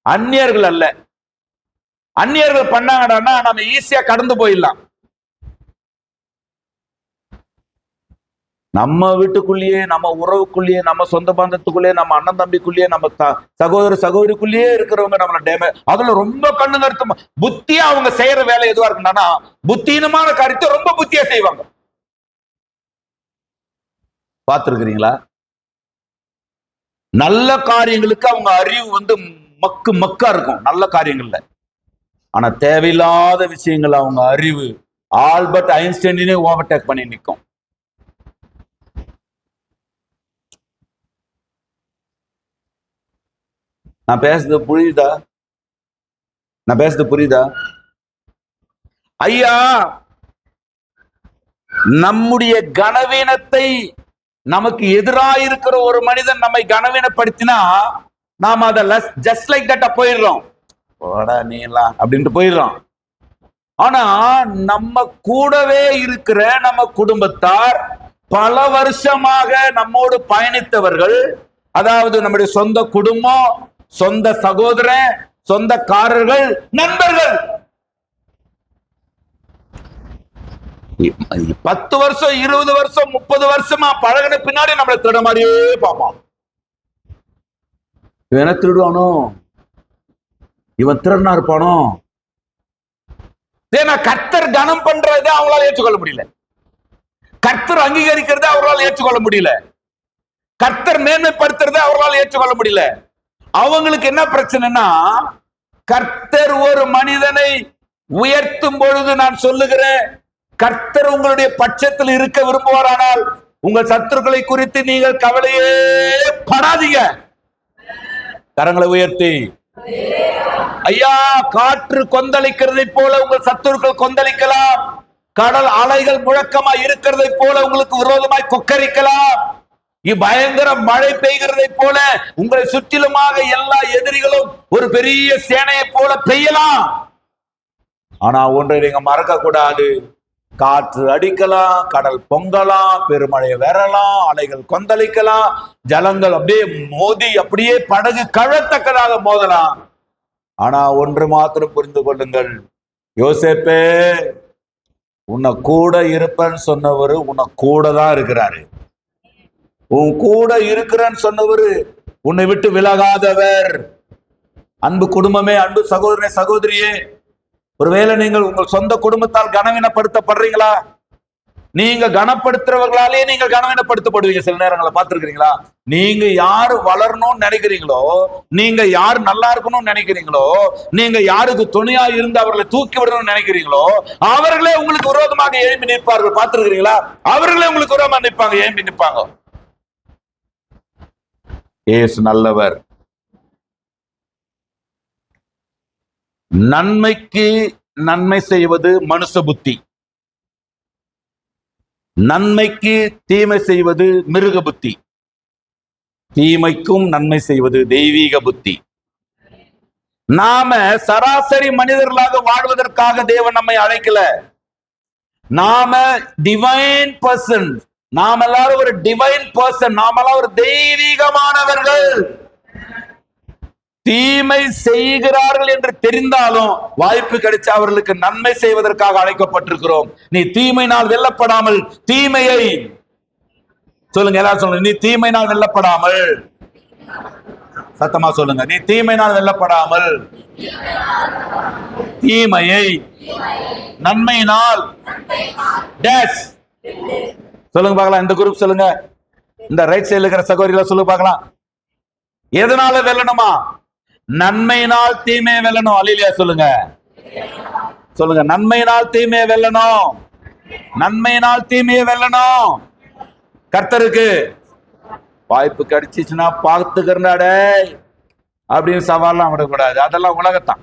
அந்நியர்கள் அல்ல. அந்நியர்கள் பண்ணாங்கன்னா நம்ம ஈஸியா கடந்து போயிடலாம். நம்ம வீட்டுக்குள்ளேயே, நம்ம உறவுக்குள்ளேயே, நம்ம சொந்த பந்தத்துக்குள்ளேயே, நம்ம அண்ணன் தம்பிக்குள்ளேயே, நம்ம சகோதர சகோதரிக்குள்ளேயே இருக்கிறவங்க நம்மள டேமேஜ், அதுல ரொம்ப கண்ணு கருத்து புத்தியா அவங்க செய்யற வேலை எதுவா இருக்குன்னா புத்தீனமான காரியத்தை ரொம்ப புத்தியா செய்வாங்க. பார்த்திருக்கிறீங்களா? நல்ல காரியங்களுக்கு அவங்க அறிவு மக்கா இருக்கும் நல்ல காரியங்கள்ல. ஆனா தேவையில்லாத விஷயங்கள் அவங்க அறிவு ஆல்பர்ட் ஐன்ஸ்டைனே ஓவர்டேக் பண்ணி நிற்கும். நான் பேசுறது புரியுதா? ஐயா, நம்முடைய கனவீனத்தை நமக்கு எதிராக இருக்கிற ஒரு மனிதன் நம்மை கனவீனப்படுத்தினா நாம அதை ஜஸ்ட் லைக் தட் போயிடுறோம், நீலாம் அப்படின்ட்டு போயிடுறோம். ஆனா நம்ம கூடவே இருக்கிற நம்ம குடும்பத்தார், பல வருஷமாக நம்மோடு பயணித்தவர்கள், அதாவது நம்முடைய சொந்த குடும்பம், சொந்த சகோதரன், சொந்தக்காரர்கள், நண்பர்கள், 10 வருஷம் 20 வருஷம் 30 வருஷமா பழகின பின்னாடி நம்மளை திருட மாதிரியே பார்ப்பான். இவன் திருடுவானோ, இவன் திருடனா இருப்பானோ. ஏன்னா கர்த்தர் கனம் பண்றதை அவங்களால ஏற்றுக்கொள்ள முடியல, கர்த்தர் அங்கீகரிக்கிறதை அவர்களால் ஏற்றுக்கொள்ள முடியல, கர்த்தர் மேன்மைப்படுத்துறதை அவர்களால் ஏற்றுக்கொள்ள முடியல. அவங்களுக்கு என்ன பிரச்சனைனா, கர்த்தர் ஒரு மனிதனை உயர்த்தும் பொழுது நான் சொல்லுகிறேன், கர்த்தர் உங்களுடைய பட்சத்தில் இருக்க விரும்புவாரானால் உங்கள் சத்துருக்களை குறித்து நீங்கள் கவலையே படாதீங்க. கரங்களை உயர்த்தி, ஐயா, காற்று கொந்தளிக்கிறதை போல உங்கள் சத்துருக்கள் கொந்தளிக்கலாம், கடல் அலைகள் முழக்கமா இருக்கிறதை போல உங்களுக்கு விரோதமாய் கொக்கரிக்கலாம், பயங்கர மழை பெய்கிறதை போல உங்களை சுற்றிலுமாக எல்லா எதிரிகளும் ஒரு பெரிய சேனையை போல பெய்யலாம். ஆனா ஒன்றை நீங்க மறக்க கூடாது, காற்று அடிக்கலாம், கடல் பொங்கலாம், பெருமழை வரலாம், அலைகள் கொந்தளிக்கலாம், ஜலங்கள் அப்படியே மோதி அப்படியே படகு கழத்தக்கதாக மோதலாம். ஆனா ஒன்று மாத்திரம் புரிந்து கொள்ளுங்கள், யோசேப்பே, உன்னை கூட இருப்பேன்னு சொன்னவரு உன்னை கூட தான் இருக்கிறாரு. உன் கூட இருக்கிறேன்னு சொன்னவரு உன்னை விட்டு விலகாதவர். அன்பு குடும்பமே, அன்பு சகோதரனே, சகோதரியே, ஒருவேளை நீங்கள் உங்கள் சொந்த குடும்பத்தால் கனவீனப்படுத்தப்படுறீங்களா? நீங்க கனப்படுத்துறவர்களாலே நீங்கள் கனவீனப்படுத்தப்படுவீங்க. சில நேரங்களை பார்த்திருக்கிறீங்களா? நீங்க யாரு வளரணும்னு நினைக்கிறீங்களோ, நீங்க யாரு நல்லா இருக்கணும்னு நினைக்கிறீங்களோ, நீங்க யாருக்கு துணையா இருந்து அவர்களை தூக்கி விடணும்னு நினைக்கிறீங்களோ, அவர்களே உங்களுக்கு விரோதமாக எழும்பி நிற்பார்கள். பார்த்திருக்கிறீங்களா? அவர்களே உங்களுக்கு விரோதமாக நிற்பாங்க, எழும்பி நிற்பாங்க. இயேசு நல்லவர். நன்மைக்கு நன்மை செய்வது மனுஷ புத்தி, நன்மைக்கு தீமை செய்வது மிருக புத்தி, தீமைக்கும் நன்மை செய்வது தெய்வீக புத்தி. நாம சராசரி மனிதர்களாக வாழ்வதற்காக தேவன் நம்மை அழைக்கல. நாம டிவைன் பர்சன், நாம எல்லாரும் ஒரு டிவைன் பர்சன், நாமெல்லாம் ஒரு தெய்வீகமானவர்கள். தீமை செய்கிறார்கள் என்று தெரிந்தாலும் வாய்ப்பு கிடைச்ச அவர்களுக்கு நன்மை செய்வதற்காக அழைக்கப்பட்டிருக்கிறோம். நீ தீமையினால் வெல்லப்படாமல் தீமையை சொல்லுங்க, எல்லாரும் சொல்லுங்க, நீ தீமையினால் வெல்லப்படாமல், சத்தமா சொல்லுங்க, நீ தீமையினால் வெல்லப்படாமல் தீமையை நன்மையினால் டேஷ் சொல்லுங்க பார்க்கலாம். இந்த குரூப் சொல்லுங்க. இந்த ரைட் சைடுல இருக்கிற சகோதரிகளை சொல்லுங்க பார்க்கலாம். எதனால வெல்லணுமா? நன்மையினால் தீமையை வெல்லணும். அல்லேலூயா சொல்லுங்க. சொல்லுங்க, நன்மையினால் தீமையை வெல்லணும். நன்மையினால் தீமையை வெல்லணும். கர்த்தருக்கு வாய்ப்பு கிடைச்சிச்சுன்னா பார்த்துக்கிறனாடே அப்படின்னு சவால்லாம் விடக்கூடாது. அதெல்லாம் உலகத்தான்.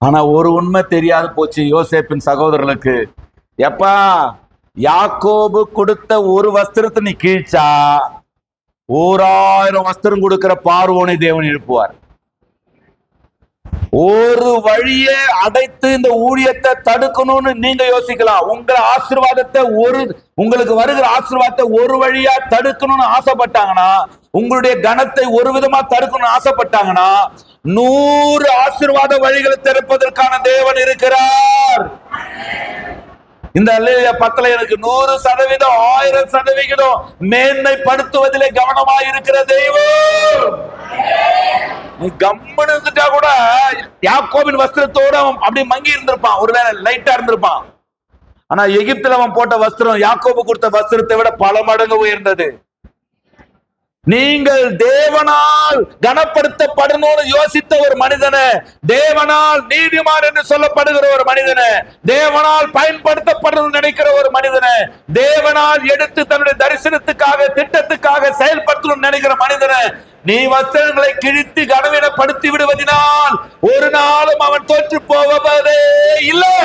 ஆனா ஒரு உண்மை தெரியாது போச்சு யோசேப்பின் சகோதரர்களுக்கு. எப்பா, யாக்கோபு கொடுத்த ஒரு வஸ்திரத்தை நீ கீழ்ச்சா 1000 வஸ்திரம் கொடுக்கிற பார்வோனை தேவன் எழுப்புவார். ஒரு வழியை அடைத்து இந்த ஊழியத்தை தடுக்கணும்னு நீங்க யோசிக்கலாம். உங்க ஆசீர்வாதத்தை உங்களுக்கு வருகிற ஆசீர்வாதத்தை ஒரு வழியா தடுக்கணும்னு ஆசைப்பட்டாங்கன்னா, உங்களுடைய கனத்தை ஒரு விதமா தடுக்கணும்னு ஆசைப்பட்டாங்கன்னா, 100 ஆசீர்வாத வழிகளை திறப்பதற்கான தேவன் இருக்கிறார். இந்த அல்லேலூயா 10ல எனக்கு 100%, 1000% மேன்மைப்படுத்துவதிலே கவனமாக இருக்கிற தெய்வம். நீ கம்மனு இருந்துட்டா கூட யாக்கோபின் வஸ்திரத்தோட அப்படி மங்கி இருந்திருப்பான், ஒருவேளை லைட்டா இருந்திருப்பான். ஆனா எகிப்துல அவன் போட்ட வஸ்திரம் யாக்கோபு கொடுத்த வஸ்திரத்தை விட பல மடங்கு உயர்ந்தது. நீங்கள் தேவனால் கனப்படுத்தப்படணும்னு யோசித்த ஒரு மனிதனை, தேவனால் நீதிமான் என்று சொல்லப்படுகிற ஒரு மனிதனை, தேவனால் பயன்படுத்தப்படணும்னு நினைக்கிற ஒரு மனிதனை, தேவனால் எடுத்து தன்னுடைய தரிசனத்துக்காக திட்டத்துக்காக செயல்படுத்தணும்னு நினைக்கிற மனிதனை நீ வஸ்திரங்களை கிழித்து கனவீனப்படுத்தி விடுவதனால் ஒரு நாளும் அவன் தோற்று போவதே இல்லை.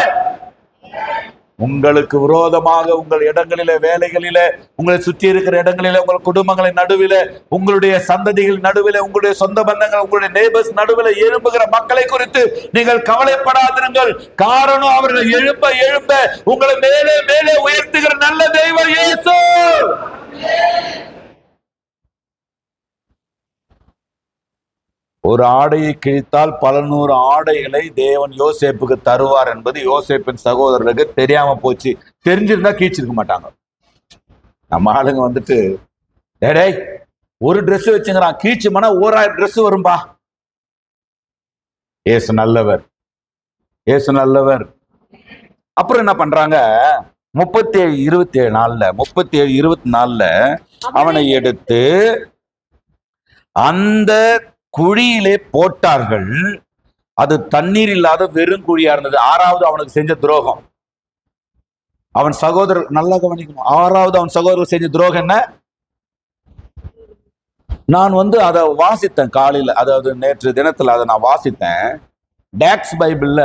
உங்களுக்கு விரோதமாக உங்கள் இடங்களிலே, வேலைகளிலே, உங்களை சுற்றி இருக்கிற இடங்களிலே, உங்கள் குடும்பங்களின் நடுவில், உங்களுடைய சந்ததிகள் நடுவில், உங்களுடைய சொந்த பந்தங்கள், உங்களுடைய நெய்பர்ஸ் நடுவில் எழும்புகிற மக்களை குறித்து நீங்கள் கவலைப்படாதிருங்கள். காரணம், அவர்கள் எழும்ப எழும்ப உங்களை மேலே மேலே உயர்த்துகிற நல்ல தெய்வம் இயேசு. ஒரு ஆடையை கிழித்தால் பல 100 ஆடைகளை தேவன் யோசேப்புக்கு தருவார் என்பது யோசேப்பின் சகோதரருக்கு தெரியாம போச்சு. தெரிஞ்சிருந்தா கீழ்ச்சிருக்க மாட்டாங்க. நம்ம ஆளுங்க வந்துட்டு, டேய் ஒரு ட்ரெஸ் வச்சுங்கிறான், கீழ்ச்சி மனா 1000 ட்ரெஸ் வரும்பா. ஏசு நல்லவர், ஏசு நல்லவர். அப்புறம் என்ன பண்றாங்க, 37:24 அவனை எடுத்து அந்த குழியிலே போட்டார்கள். அது தண்ணீர் இல்லாத வெறும் குழியா இருந்தது. 6வது அவனுக்கு செஞ்ச துரோகம். அவன் சகோதரர், நல்லா கவனிக்கணும், 6வது அவன் சகோதரர் செஞ்ச துரோகம் என்ன? நான் அதை வாசித்தேன் காலையில், அதாவது நேற்று தினத்துல அதை நான் வாசித்தேன். டாக்ஸ் பைபிள்ல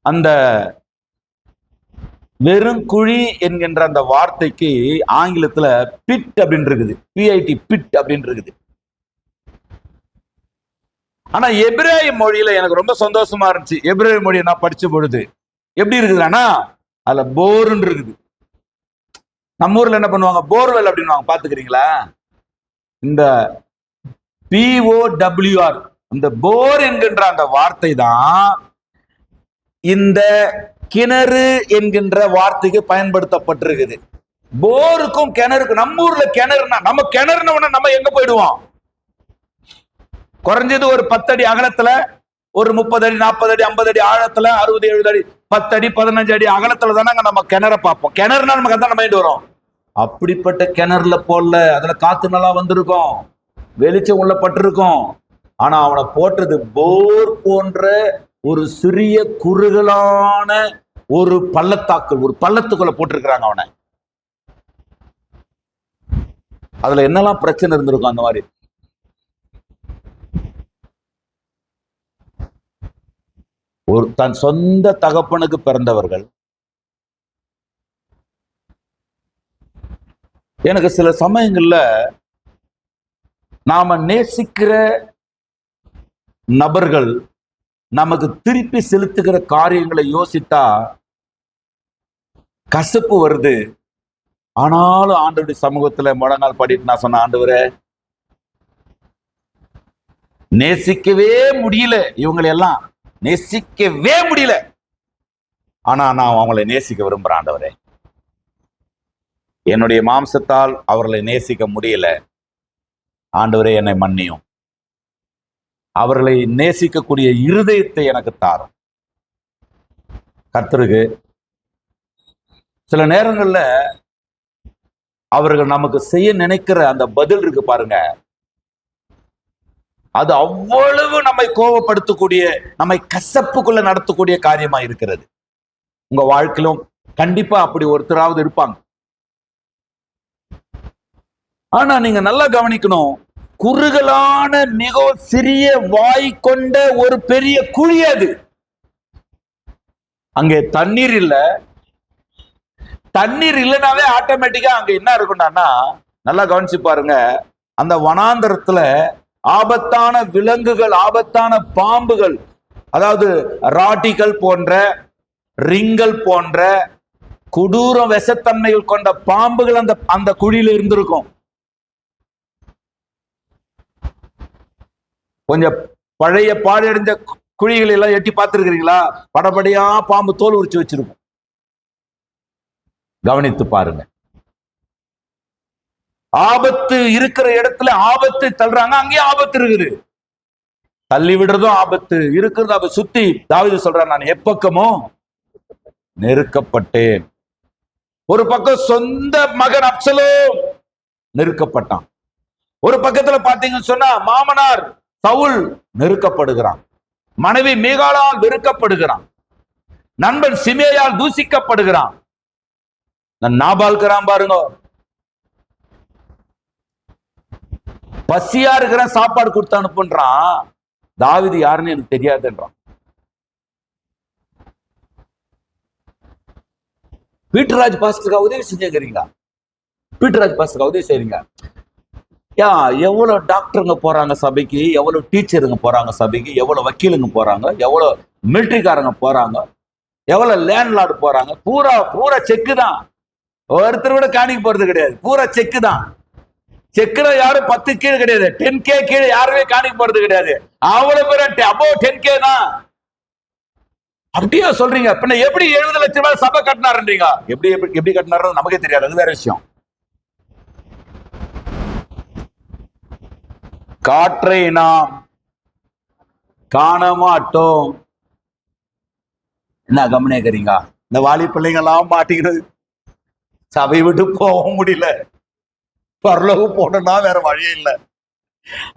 அந்த வெறும் குழி என்கின்ற அந்த வார்த்தைக்கு ஆங்கிலத்துல பிட் அப்படின்னு இருக்குது, PIT, பிட் அப்படின்னு இருக்குது. ஆனா எபிரேய மொழியில எனக்கு ரொம்ப சந்தோஷமா இருந்துச்சு. எபிரேய மொழியை நான் படிச்ச பொழுது எப்படி இருக்குதுன்னா, அதுல போர்ன்னு இருக்குது. நம்ம ஊர்ல என்ன பண்ணுவாங்க, போர்வெல் அப்படின்னு பாத்துக்கிறீங்களா? இந்த POWR, இந்த போர் என்கின்ற அந்த வார்த்தை தான் இந்த கிணறு என்கின்ற வார்த்தைக்கு பயன்படுத்தப்பட்டிருக்குது. போருக்கும் கிணறுக்கும், நம்ம ஊர்ல கிணறுனா, நம்ம கிணறுன நம்ம எங்க போயிடுவோம்? குறைஞ்சது ஒரு 10 அடி அகலத்துல, ஒரு 30 அடி 40 அடி 50 அடி ஆழத்துல, 60 70 அடி 10 அடி 15 அடி அகலத்துல தானே நம்ம கிணற பார்ப்போம். கிணறுனா நமக்கு அதான் மைண்ட் வரும். அப்படிப்பட்ட கிணறுல போடல, அதுல காத்து நல்லா வந்திருக்கும், வெளிச்சம் உள்ள பட்டிருக்கும். ஆனா அவனை போட்டது போர் போன்ற ஒரு சிறிய குறுகலான ஒரு பள்ளத்தாக்கு, ஒரு பள்ளத்துக்குள்ள போட்டிருக்கிறாங்க அவனை. அதுல என்னெல்லாம் பிரச்சனை இருந்திருக்கும் அந்த மாதிரி. ஒரு தன் சொந்த தகப்பனுக்கு பிறந்தவர்கள். எனக்கு சில சமயங்கள்ல நாம நேசிக்கிற நபர்கள் நமக்கு திருப்பி செலுத்துகிற காரியங்களை யோசித்தா கசப்பு வருது. ஆனாலும் ஆண்டவருடைய சமூகத்துல முழங்கால் படிட்டு நான் சொன்ன, ஆண்டவரே, நேசிக்கவே முடியல, இவங்களை எல்லாம் நேசிக்கவே முடியல, ஆனா நான் அவங்களை நேசிக்க விரும்புறேன். ஆண்டவரே, என்னுடைய மாம்சத்தால் அவர்களை நேசிக்க முடியல, ஆண்டவரே என்னை மன்னியும். அவர்களை நேசிக்கக்கூடிய இருதயத்தை எனக்கு தாரும். கர்த்தருக்கு சில நேரங்கள்ல அவர்கள் நமக்கு செய்ய நினைக்கிற அந்த பதில் இருக்கு பாருங்க, அது அவ்வளவு நம்மை கோபப்படுத்தக்கூடிய, நம்மை கசப்புக்குள்ள நடத்தக்கூடிய காரியமா இருக்கிறது. உங்க வாழ்க்கையிலும் கண்டிப்பா அப்படி ஒருத்தராவது இருப்பாங்க. ஆனா நீங்க நல்லா கவனிக்கணும், குறுகலான மிக சிறிய வாய் கொண்ட ஒரு பெரிய குழி அது. அங்கே தண்ணீர் இல்ல. தண்ணீர் இல்லைனாவே ஆட்டோமேட்டிக்கா அங்க என்ன இருக்கும்னா, நல்லா கவனிச்சு பாருங்க, அந்த வனாந்தரத்துல ஆபத்தான விலங்குகள், ஆபத்தான பாம்புகள், அதாவது ராட்டிகள் போன்ற, ரிங்கல் போன்ற கொடூர விஷத்தன்மைகள் கொண்ட பாம்புகள் அந்த அந்த குழியில இருந்திருக்கும். கொஞ்சம் பழைய பாழடைந்த குழிகள் எல்லாம் எட்டி பார்த்திருக்கிறீங்களா? படபடியா பாம்பு தோல் உரிச்சு வச்சிருக்கும். கவனித்து பாருங்க. ஆபத்து இருக்கிற இடத்துல ஆபத்து தள்ளுறாங்க, அங்கேயே ஆபத்து இருக்குது. தள்ளி விடுறதும் ஆபத்து, இருக்கிறது ஆபத்து. சுத்தி தாவீது சொல்றான், நான் எப்பக்கமும் நெருக்கப்பட்டேன். ஒரு பக்கம் சொந்த மகன் அப்சலோம் நெருக்கப்பட்டான். ஒரு பக்கத்துல பாத்தீங்கன்னு சொன்னா மாமனார் சவுல் நெருக்கப்படுகிறான், மனைவி மீகாளால் வெறுக்கப்படுகிறான், நண்பன் சிமேயால் தூசிக்கப்படுகிறான். நாபால்கிறான் பாருங்க, பசியா இருக்கிற சாப்பாடு கொடுத்து அனுப்புன்றான். தாவீது யாருன்னு எனக்கு தெரியாதுன்றான். பீட்டர்ராஜ் பாஸ்டருக்கு உதவி செஞ்சுக்கிறீங்களா? பீட்டர்ராஜ் பாஸ்டருக்கு உதவி செய்றீங்க. எவ்வளவு டாக்டருங்க போறாங்க சபைக்கு, எவ்வளவு டீச்சருங்க போறாங்க சபைக்கு, எவ்வளவு வக்கீலுங்க போறாங்க, எவ்வளவு மிலிட்டரிக்காரங்க போறாங்க, எவ்வளவு லேண்ட்லார்டு போறாங்க. பூரா பூரா செக்கு தான். ஒருத்தர் கூட காணிக்க போறது கிடையாது. பூரா செக்கு தான். செக்குல யாரும் 10 கீழே கிடையாது, 10K கீழே யாருமே காணிக்க போறது கிடையாது. அவ்வளவு பேர் அபோவ் 10K தான். அப்படியே சொல்றீங்க. பின்ன எப்படி 70 லட்சம் ரூபாய் சபை கட்டினாருன்றீங்க? எப்படி எப்படி எப்படி கட்டினாரு நமக்கே தெரியாது, அது வேற விஷயம். காற்றை நாம் காண மாட்டோம். என்ன கவனிக்கிறீங்க? இந்த வாலி பிள்ளைங்க எல்லாம் மாட்டிக்கிறது, சபை விட்டு போக முடியல, பரலோகம் போனா வேற வழியே இல்லை.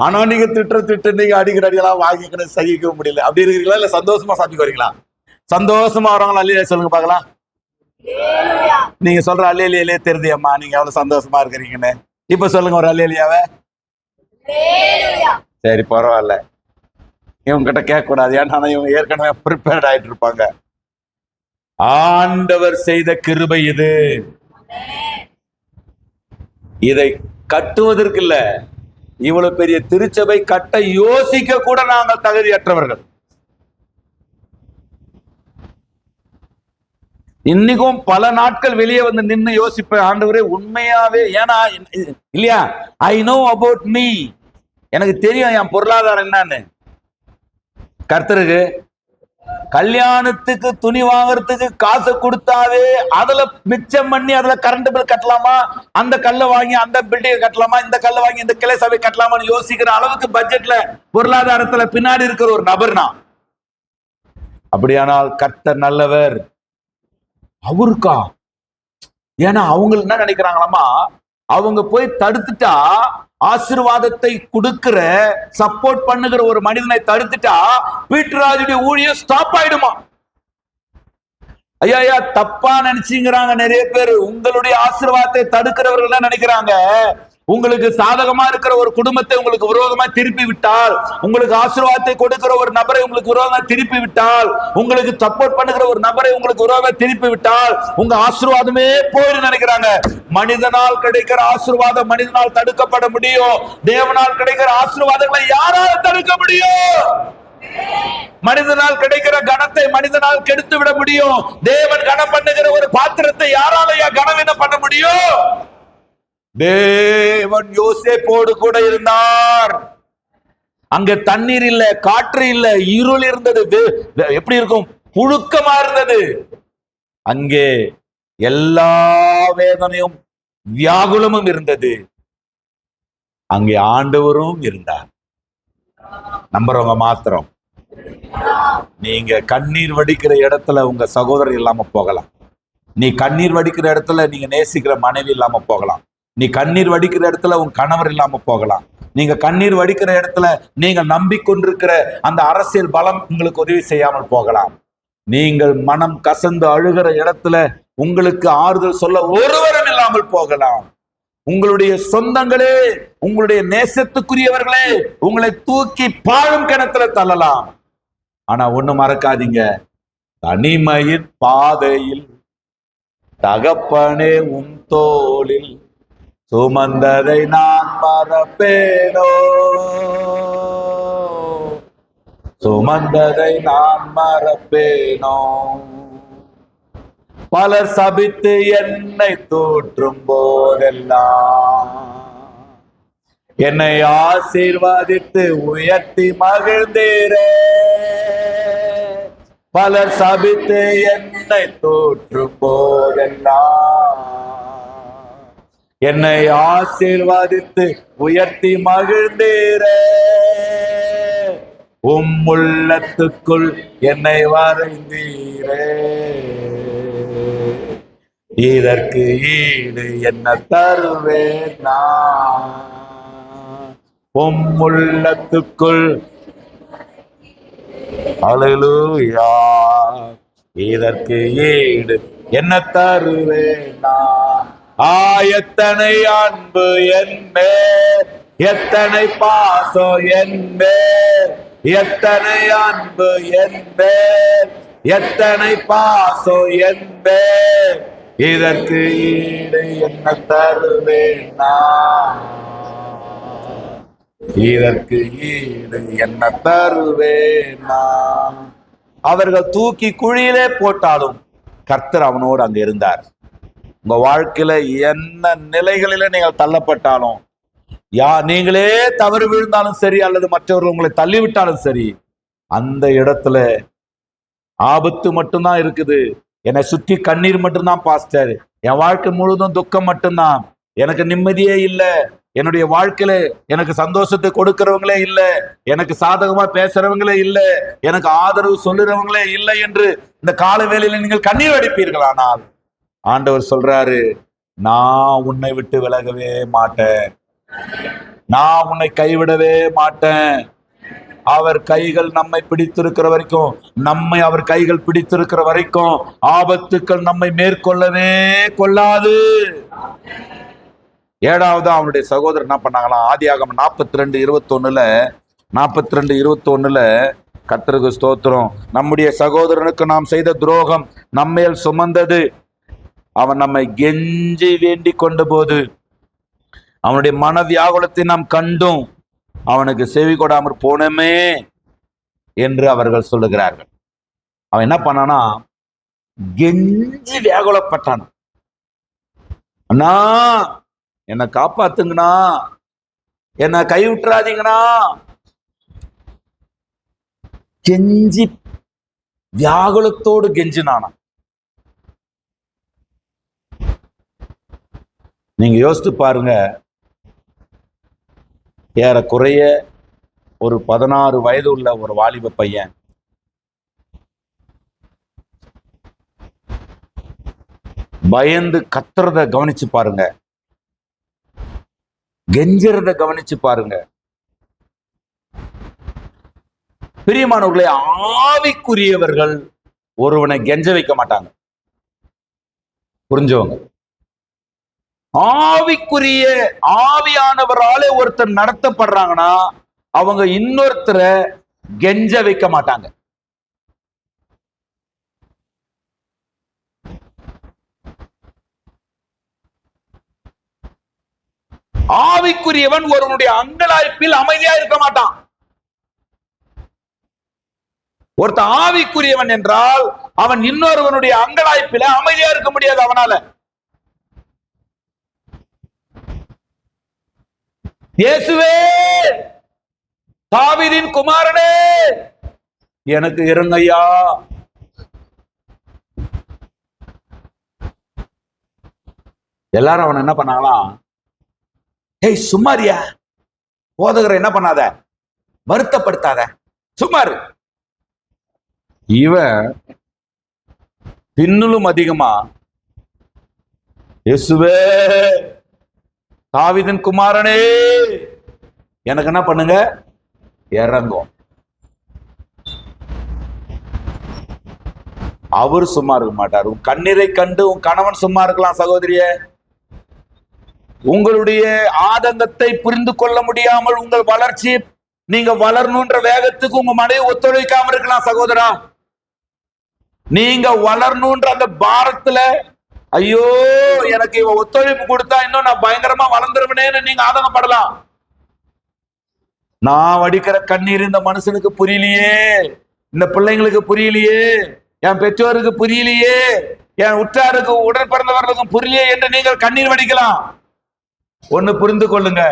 ஆனா நீங்க திட்டு நீங்க அடிக்கிற அடியெல்லாம் வாங்கிக்கணும், சகிக்க முடியல. அப்படி இருக்கிறீங்களா? இல்ல சந்தோஷமா சாப்பிட்டு வரீங்களா? சந்தோஷமா வரவங்களா? அல்லையா சொல்லுங்க பாக்கலாம். நீங்க சொல்ற அல்லையிலே தெரியுதியம்மா நீங்க எவ்வளவு சந்தோஷமா இருக்கிறீங்கன்னு. இப்ப சொல்லுங்க ஒரு அல்லையிலியாவே. சரி பரவாயில்ல, இவங்க கிட்ட கேட்க கூடாது, ஏன்னா இவங்க ஏற்கனவே ப்ரிப்பேர்ட் ஆயிட்டு இருப்பாங்க. ஆண்டவர் செய்த கிருபை இது. இதை கட்டுவதற்கு இல்ல, இவ்வளவு பெரிய திருச்சபை கட்ட யோசிக்க கூட நாங்கள் தகுதியற்றவர்கள். இன்னைக்கும் பல நாட்கள் வெளியே வந்து நின்று யோசிப்பேன், ஆண்டவரே உண்மையாவே, ஏன்னா இல்லையா, ஐ நோ அபவுட் மீ, எனக்கு தெரியும் என் பொருளாதாரம் என்னன்னு. கர்த்தருக்கு கல்யாணத்துக்கு துணி வாங்குறதுக்கு காசு கொடுத்தாவே அதுல மிச்சம் பண்ணி அதுல கரண்ட் பில் கட்டலாமா, அந்த கல்லை வாங்கி அந்த பில்டிங் கட்டலாமா, இந்த கல்லை வாங்கி இந்த கிளை சபை கட்டலாமான்னு யோசிக்கிற அளவுக்கு பட்ஜெட்ல பொருளாதாரத்துல பின்னாடி இருக்கிற ஒரு நபர் நான். அப்படியானால் கர்த்தர் நல்லவர். அவருக்கா? ஏன்னா அவங்க என்ன நினைக்கிறாங்களாமா, அவங்க போய் தடுத்துட்டா, ஆசீர்வாதத்தை கொடுக்கிற சப்போர்ட் பண்ணுகிற ஒரு மனிதனை தடுத்துட்டா பீட்டர்ராஜுடைய ஊழியம் ஸ்டாப் ஆயிடுமா. ஐயா தப்பா நினைச்சுங்கிறாங்க நிறைய பேர். உங்களுடைய ஆசீர்வாதத்தை தடுக்கிறவர்கள் என்ன நினைக்கிறாங்க, உங்களுக்கு சாதகமா இருக்கிற ஒரு குடும்பத்தை உங்களுக்கு விரோதமா திருப்பி விட்டால், உங்களுக்கு ஆசீர்வாதத்தை கொடுக்கிற ஒரு நபரை உங்களுக்கு விரோதமா திருப்பி விட்டால், உங்களுக்கு சப்போர்ட் பண்ணுகிற ஒரு நபரை உங்களுக்கு விரோதமா திருப்பி விட்டால் உங்க ஆசீர்வாதமே போயிடும் நினைக்கிறாங்க. மனிதனால் கிடைக்கிற ஆசீர்வாதம் மனிதனால் தடுக்கப்பட முடியும், தேவனால் கிடைக்கிற ஆசீர்வாதங்களை யாரால் தடுக்க முடியும்? மனிதனால் கிடைக்கிற கணத்தை மனிதனால் கெடுத்து விட முடியும், தேவன் கனம் பண்ணுகிற ஒரு பாத்திரத்தை யாராலையா கனவீனம் பண்ண முடியும்? தேவன் யோசேப்போடு கூட இருந்தார். அங்க தண்ணீர் இல்ல, காற்று இல்ல, இருள் இருந்தது. எப்படி இருக்கும்? புழுக்கமா இருந்தது. அங்கே எல்லா வேதனையும் வியாகுலமும் இருந்தது. அங்கே ஆண்டவரும் இருந்தார். நம்புறவங்க மாத்திரம். நீங்க கண்ணீர் வடிக்கிற இடத்துல உங்க சகோதரர் இல்லாம போகலாம். நீ கண்ணீர் வடிக்கிற இடத்துல நீங்க நேசிக்கிற மனைவி இல்லாம போகலாம். நீ கண்ணீர் வடிக்கிற இடத்துல உங்க கணவர் இல்லாம போகலாம். நீங்க கண்ணீர் வடிக்கிற இடத்துல நீங்க நம்பிக்கொண்டிருக்கிற அந்த அரசியல் பலம் உங்களுக்கு உதவி செய்யாமல் போகலாம். நீங்கள் மனம் கசந்து அழுகிற இடத்துல உங்களுக்கு ஆறுதல் சொல்ல ஒருவரும் இல்லாமல் போகலாம். உங்களுடைய சொந்தங்களே, உங்களுடைய நேசத்துக்குரியவர்களே உங்களை தூக்கி பாழும் கிணத்துல தள்ளலாம். ஆனா ஒண்ணு மறக்காதீங்க, தனிமையின் பாதையில் தகப்பனே உன் தோளில் சுமந்ததை நான் மறப்பேனோ, சுமந்ததை நான் மறப்பேனோ. பலர் சபித்து என்னை தூற்றும் போதெல்லாம் என்னை ஆசீர்வதித்து உயர்த்தி மகிழ்ந்தீரே. பலர் சபித்து என்னை தூற்றும் போதெல்லாம் என்னை ஆசீர்வதித்து உயர்த்தி மகிழ்ந்தீரே. உள்ளத்துக்குள் என்னை வரைந்தீரே. இதற்கு ஈடு என்ன தருவேன் நான்? உள்ளத்துக்குள் அல்லேலூயா. இதற்கு ஈடு என்ன தருவேன் நான்? எத்தனை அன்பு என்பே, எத்தனை பாசம் என்பே, எத்தனை அன்பு என்பே, எத்தனை பாசம் என்பே. இதற்கு ஈடு என்ன தருவேன் நான்? இதற்கு ஈடு என்ன தருவேன் நான்? அவர்கள் தூக்கி குழியிலே போட்டாலும் கர்த்தர் அவனோடு அங்க இருந்தார். உங்க வாழ்க்கையில என்ன நிலைகளில நீங்கள் தள்ளப்பட்டாலும், நீங்களே தவறு விழுந்தாலும் சரி, அல்லது மற்றவர்கள் உங்களை தள்ளிவிட்டாலும் சரி, அந்த இடத்துல ஆபத்து மட்டும்தான் இருக்குது. என்னை சுற்றி கண்ணீர் மட்டும்தான் பாஸ்டர். என் வாழ்க்கை முழுவதும் துக்கம் மட்டும்தான். எனக்கு நிம்மதியே இல்லை. என்னுடைய வாழ்க்கையில எனக்கு சந்தோஷத்தை கொடுக்கிறவங்களே இல்லை. எனக்கு சாதகமா பேசுறவங்களே இல்லை. எனக்கு ஆதரவு சொல்லுறவங்களே இல்லை என்று இந்த கால வேளையில நீங்கள் கண்ணீர் வடிப்பீர்கள். ஆனால் ஆண்டவர் சொல்றாரு, நான் உன்னை விட்டு விலகவே மாட்டேன். நான் உன்னை கைவிடவே மாட்டேன். அவர் கைகள் நம்மை பிடித்திருக்கிற வரைக்கும், நம்மை அவர் கைகள் பிடித்திருக்கிற வரைக்கும் ஆபத்துக்கள் நம்மை மேற்கொள்ளவே கொள்ளாது. ஏழாவது அவனுடைய சகோதரர் என்ன பண்ணாங்களாம்? ஆதியாகமம் 42:21 கர்த்தருக்கு ஸ்தோத்திரம். நம்முடைய சகோதரனுக்கு நாம் செய்த துரோகம் நம்மேல் சுமந்தது. அவன் நம்மை கெஞ்சி வேண்டிக் கொண்ட போது அவனுடைய மன வியாகுலத்தை நாம் கண்டும் அவனுக்கு செவி கொடாமற் போனமே என்று அவர்கள் சொல்லுகிறார்கள். அவன் என்ன பண்ணானா, கெஞ்சி வியாகுலப்பட்டான். அண்ணா என்னை காப்பாத்துங்கண்ணா, என்னை கைவிட்டுறாதீங்கண்ணா. கெஞ்சி வியாகுலத்தோடு கெஞ்சினானா. நீங்க யோசித்து பாருங்க, ஏறக்குறைய ஒரு 16 வயது உள்ள ஒரு வாலிப பையன் பயந்து கத்துறத கவனிச்சு பாருங்க, கெஞ்சறத கவனிச்சு பாருங்க. பிரியமானவர்களே, ஆவிக்குரியவர்கள் ஒருவனை கெஞ்ச வைக்க மாட்டாங்க. புரிஞ்சவங்க, ஆவிக்குரிய ஆவியானவராலே ஒருத்தர் நடத்தப்படுறாங்கன்னா அவங்க இன்னொருத்தரை கெஞ்ச வைக்க மாட்டாங்க. ஆவிக்குரியவன் ஒருவனுடைய அங்கலாய்ப்பில் அமைதியா இருக்க மாட்டான். ஒருத்த ஆவிக்குரியவன் என்றால் அவன் இன்னொருவனுடைய அங்கலாய்ப்பில அமைதியா இருக்க முடியாது அவனால. இயேசுவே, தாவீதின் குமாரனே, எனக்கு இருங்கய்யா. எல்லாரும் அவன் என்ன பண்ணாங்களாம்? ஏய் சும்மாரியா, போதகரை என்ன பண்ணாத, வருத்தப்படுத்தாத, சும்மா இரு. இவன் பின்னிலும் அதிகமா, இயேசுவே தாவீதின் குமாரனே எனக்கு என்ன பண்ணுங்க, இறங்கும். அவர் சும்மா இருக்க மாட்டார். உன் கண்ணீரை கண்டு உன் கணவன் சும்மா இருக்கலாம் சகோதரியே. உங்களுடைய ஆதங்கத்தை புரிந்து கொள்ள முடியாமல் உங்கள் வளர்ச்சி, நீங்க வளரணுன்ற வேகத்துக்கு உங்க மனைவி ஒத்துழைக்காம இருக்கலாம் சகோதரா. நீங்க வளரணுன்ற அந்த பாரத்துல, ஐயோ எனக்கு இவ ஒத்துழைப்பு கொடுத்தா இன்னும் நான் பயங்கரமா வளர்ந்துருவனேன்னு நீங்க ஆதங்கப்படலாம். நான் வடிக்கிற கண்ணீர் இந்த மனுஷனுக்கு புரியலையே, இந்த பிள்ளைங்களுக்கு புரியலையே, என் பெற்றோருக்கு புரியலையே, என் உற்றாருக்கு உடன் பிறந்தவர்களுக்கும் புரியலையே என்று நீங்கள் கண்ணீர் வடிக்கலாம். ஒண்ணு புரிந்து கொள்ளுங்க,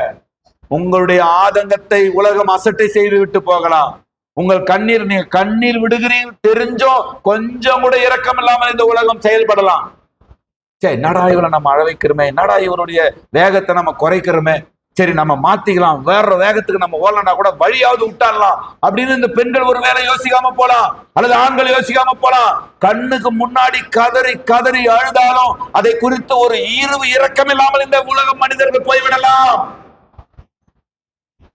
உங்களுடைய ஆதங்கத்தை உலகம் அசட்டை செய்து விட்டு போகலாம். உங்கள் கண்ணீர், நீங்க கண்ணீர் விடுகிறீர்கள் தெரிஞ்சோம் கொஞ்சம் கூட இரக்கம் இல்லாமல் இந்த உலகம் செயல்படலாம். சரி, என்னடா இவரை நம்ம அழ வைக்கிறோமே, என்னடா இவருடைய வேகத்தை நம்ம குறைக்கிறோமே, சரி நம்ம மாத்திக்கலாம், வேற வேகத்துக்கு நம்ம ஓடலன்னா கூட வழியாவது விட்டாடலாம் அப்படின்னு இந்த பெண்கள் ஒரு வேலை யோசிக்காம போலாம், அல்லது ஆண்கள் யோசிக்காம போலாம். கண்ணுக்கு முன்னாடி கதறி கதறி அழுதாலும் அதை குறித்து ஒரு ஈர்வு இரக்கம் இல்லாமல் இந்த உலக மனிதர்கள் போய்விடலாம்.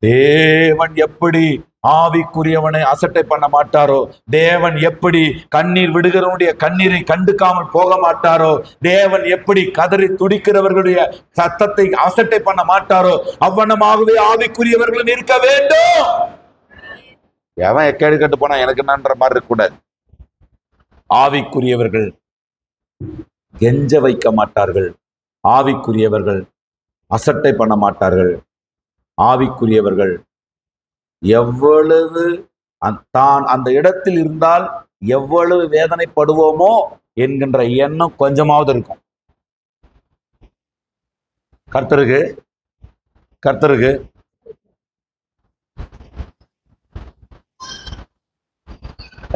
தேவன் எப்படி ஆவிக்குரியவனை அசட்டை பண்ண மாட்டாரோ, தேவன் எப்படி கண்ணீர் விடுகிறவனுடைய கண்ணீரை கண்டுக்காமல் போக மாட்டாரோ, தேவன் எப்படி கதறி துடிக்கிறவர்களுடைய சத்தத்தை அசட்டை பண்ண மாட்டாரோ, அவ்வண்ணமாகவே ஆவிக்குரியவர்களும் இருக்க வேண்டும். எவன் எக்கேடு கட்டு போனா எனக்கு என்னன்ற மாதிரி இருக்கக்கூடாது. ஆவிக்குரியவர்கள் கெஞ்ச வைக்க மாட்டார்கள், ஆவிக்குரியவர்கள் அசட்டை பண்ண மாட்டார்கள், ஆவிக்குரியவர்கள் எவ்வளவு தான் அந்த இடத்தில் இருந்தால் எவ்வளவு வேதனைப்படுவோமோ என்கின்ற எண்ணம் கொஞ்சமாவது இருக்கும். கர்த்தருக்கு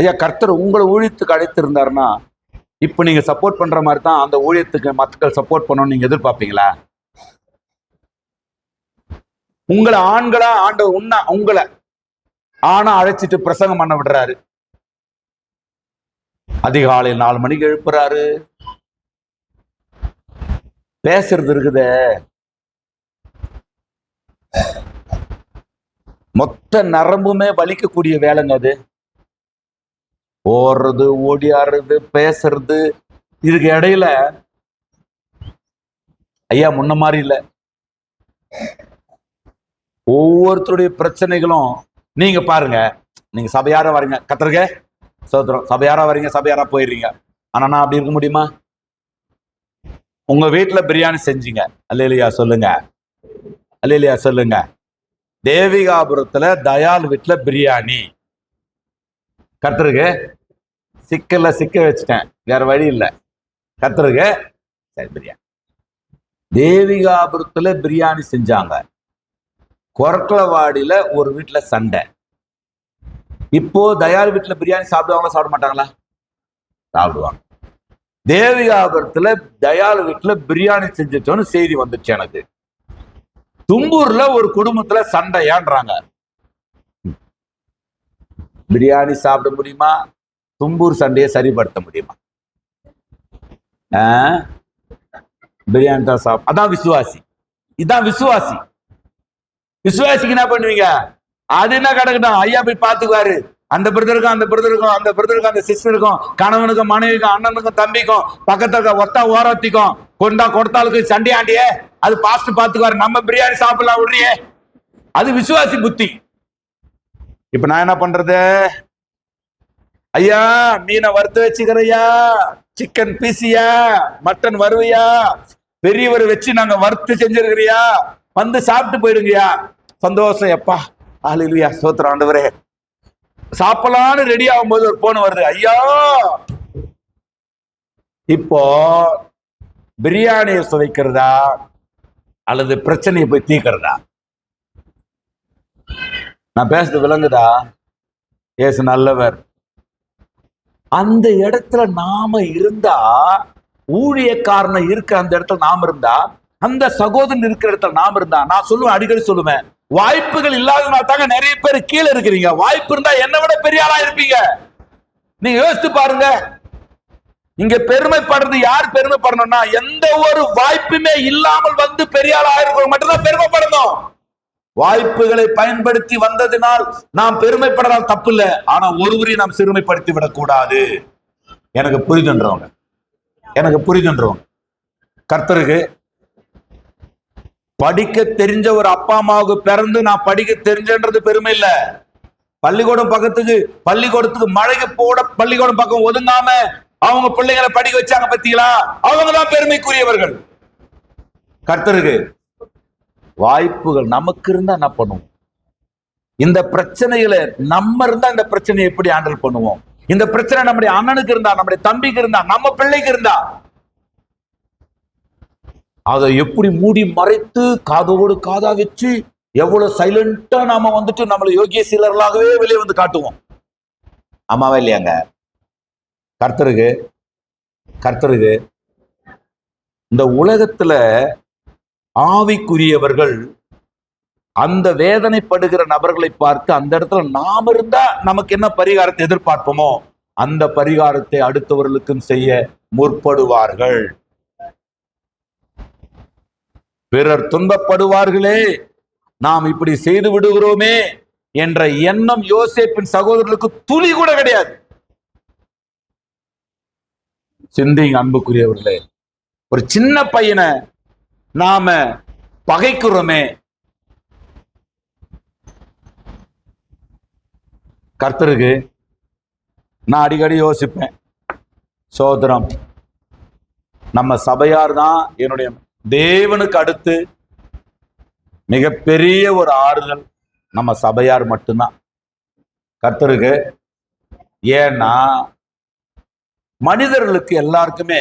ஐயா, கர்த்தர் உங்களை ஊழியத்துக்கு அழைத்திருந்தாருன்னா இப்ப நீங்க சப்போர்ட் பண்ற மாதிரி தான் அந்த ஊழியத்துக்கு மக்கள் சப்போர்ட் பண்ணணும்னு நீங்க எதிர்பார்ப்பீங்களா? உங்களை ஆண்களா ஆண்டவர் உங்களை ஆனா அழைச்சிட்டு பிரசங்கம் பண்ண விடுறாரு. அதிகாலையில் 4 மணிக்கு எழுப்புறாரு. பேசுறது இருக்குதே, மொத்த நரம்புமே வலிக்கக்கூடிய வேலைங்க அது. ஓடுறது, ஓடியாடுறது, பேசுறது. இதுக்கு இடையில ஐயா முன்ன மாதிரி இல்லை. ஒவ்வொருத்தருடைய பிரச்சனைகளும் நீங்க பாருங்க. நீங்க சபையார வரீங்க, கத்தருக்க சோத்திரம், சபையாரா வரீங்க, சபையாரா போயிடுறீங்க. ஆனா நான் அப்படி இருக்க முடியுமா? உங்க வீட்டுல பிரியாணி செஞ்சீங்க, அல்லேலூயா சொல்லுங்க, அல்லேலூயா சொல்லுங்க. தேவிகாபுரத்துல தயால் வீட்டுல பிரியாணி. கத்தருக்கு சிக்கல்ல சிக்க வச்சுட்டேன், வேற வழி இல்லை. கத்தருக்கு சரி பிரியாணி. தேவிகாபுரத்துல பிரியாணி செஞ்சாங்க. கொரக்கலவாடியில ஒரு வீட்டுல சண்டை. இப்போ தயார் வீட்டுல பிரியாணி சாப்பிடுவாங்களா, சாப்பிட மாட்டாங்களா? சாப்பிடுவாங்க. தேவிகாபுரத்துல தயால் வீட்டுல பிரியாணி செஞ்சுட்டோன்னு செய்தி வந்துச்சு எனக்கு. தும்பூர்ல ஒரு குடும்பத்துல சண்டை ஏன்றாங்க. பிரியாணி சாப்பிட முடியுமா? தும்பூர் சண்டையை சரிப்படுத்த முடியுமா? பிரியாணி தான் சாப்பிட. அதான் விசுவாசி. இதான் விசுவாசி. விசுவாசிக்கு என்ன பண்ணுவீங்க? அது என்ன கிடக்கட்டும், ஐயா போய் பாத்துக்குவாரு. அந்த பிரதருக்கும் அந்த பிரதருக்கும் அந்த பிரதருக்கும் அந்த சிஸ்டருக்கும் கணவனுக்கும் மனைவிக்கும் அண்ணனுக்கும் தம்பிக்கும் பக்கத்துல இருக்க ஒத்தா ஓரத்திக்கும் கொடுத்தாளுக்கு சண்டையாண்டியே அது பாஸ்ட் பாத்துக்குவாரு. நம்ம பிரியாணி சாப்பிடலாம் விடுறியே, அது விசுவாசி புத்தி. இப்ப நான் என்ன பண்றது? ஐயா மீனை வறுத்து வச்சுக்கிறையா, சிக்கன் பீசியா, மட்டன் வருவையா, பெரியவர் வச்சு நாங்க வறுத்து செஞ்சிருக்கிறியா, வந்து சாப்பிட்டு போயிடுங்கயா. சந்தோஷம் எப்பா, அல்லேலூயா ஸ்தோத்திரம் ஆண்டவரே. சாப்பிடலான்னு ரெடி ஆகும்போது ஒரு போன் வருது, ஐயா இப்போ பிரியாணியை சுவைக்கிறதா அல்லது பிரச்சனையை போய் தீக்கிறதா? நான் பேசுறது விளங்குதா? ஏசு நல்லவர். அந்த இடத்துல நாம இருந்தா, ஊழியக்காரனை இருக்க அந்த இடத்துல நாம இருந்தா, அந்த சகோதரன் இருக்கிற இடத்துல நாம இருந்தா, நான் சொல்லுவேன், அடிக்கடி சொல்லுவேன், வாய்ப்புகள் இல்லாதனால தாங்க நிறைய பேர் கீழே இருக்கிறீங்க. வாய்ப்பு இருந்தா என்னை விட பெரிய ஆளா இருப்பீங்க. நீங்க யோசித்து பாருங்க. இங்க பெருமைப்படுறது யார் பெருமைப்படணும்னா, எந்த ஒரு வாய்ப்புமே இல்லாமல் வந்து பெரிய ஆள் ஆயிருக்கிறவங்க மட்டும்தான் பெருமைப்படணும். வாய்ப்புகளை பயன்படுத்தி வந்ததினால் நாம் பெருமைப்படலாம், தப்பு இல்லை. ஆனா ஒருவரையும் நாம் சிறுமைப்படுத்தி விடக்கூடாது. எனக்கு புரிதுன்றவங்க, எனக்கு புரிதுன்றவங்க. கர்த்தருக்கு படிக்க தெரிஞ்ச ஒரு அப்பா அம்மாவுக்கு பிறந்து நான் படிக்க தெரிஞ்சன்றது பெருமை இல்ல. பள்ளிக்கூடத்துக்கு மழைக்கு போட பள்ளிக்கூடம் பக்கம் ஒதுங்காம அவங்க பிள்ளைகளை படிக்க வச்சாங்க பத்தீங்களா, அவங்க தான் பெருமைக்குரியவர்கள். கர்த்தருக்கு வாய்ப்புகள் நமக்கு இருந்தா என்ன பண்ணுவோம்? இந்த பிரச்சனைகளை நம்ம இருந்தா இந்த பிரச்சனையை எப்படி ஹேண்டில் பண்ணுவோம்? இந்த பிரச்சனை நம்முடைய அண்ணனுக்கு இருந்தா, நம்முடைய தம்பிக்கு இருந்தா, நம்ம பிள்ளைக்கு இருந்தா அதை எப்படி மூடி மறைத்து காதோடு காதா வச்சு எவ்வளவு சைலண்டா நாம வந்துட்டு நம்மள யோகிய சீலர்களாகவே வெளியே வந்து காட்டுவோம். ஆமாவா இல்லையாங்க? கர்த்தருக்கு இந்த உலகத்துல ஆவிக்குரியவர்கள் அந்த வேதனைப்படுகிற நபர்களை பார்த்து அந்த இடத்துல நாம இருந்தா நமக்கு என்ன பரிகாரத்தை எதிர்பார்ப்போமோ அந்த பரிகாரத்தை அடுத்தவர்களுக்கும் செய்ய முற்படுவார்கள். பிறர் துன்பப்படுவார்களே, நாம் இப்படி செய்து விடுகிறோமே என்ற எண்ணம் யோசேப்பின் சகோதரர்களுக்கு துளி கூட கிடையாது. சிந்திங்க அன்புக்குரியவர்களே, ஒரு சின்ன பையனை நாம பகைக்கிறோமே. கர்த்தருக்கு நான் அடிக்கடி யோசிப்பேன், சோதரம் நம்ம சபையார் தான் என்னுடைய தேவனுக்கு அடுத்து மிகப்பெரிய ஒரு ஆறுதல் நம்ம சபையார் மட்டும்தான். கர்த்தருக்கு ஏன்னா மனிதர்களுக்கு எல்லாருக்குமே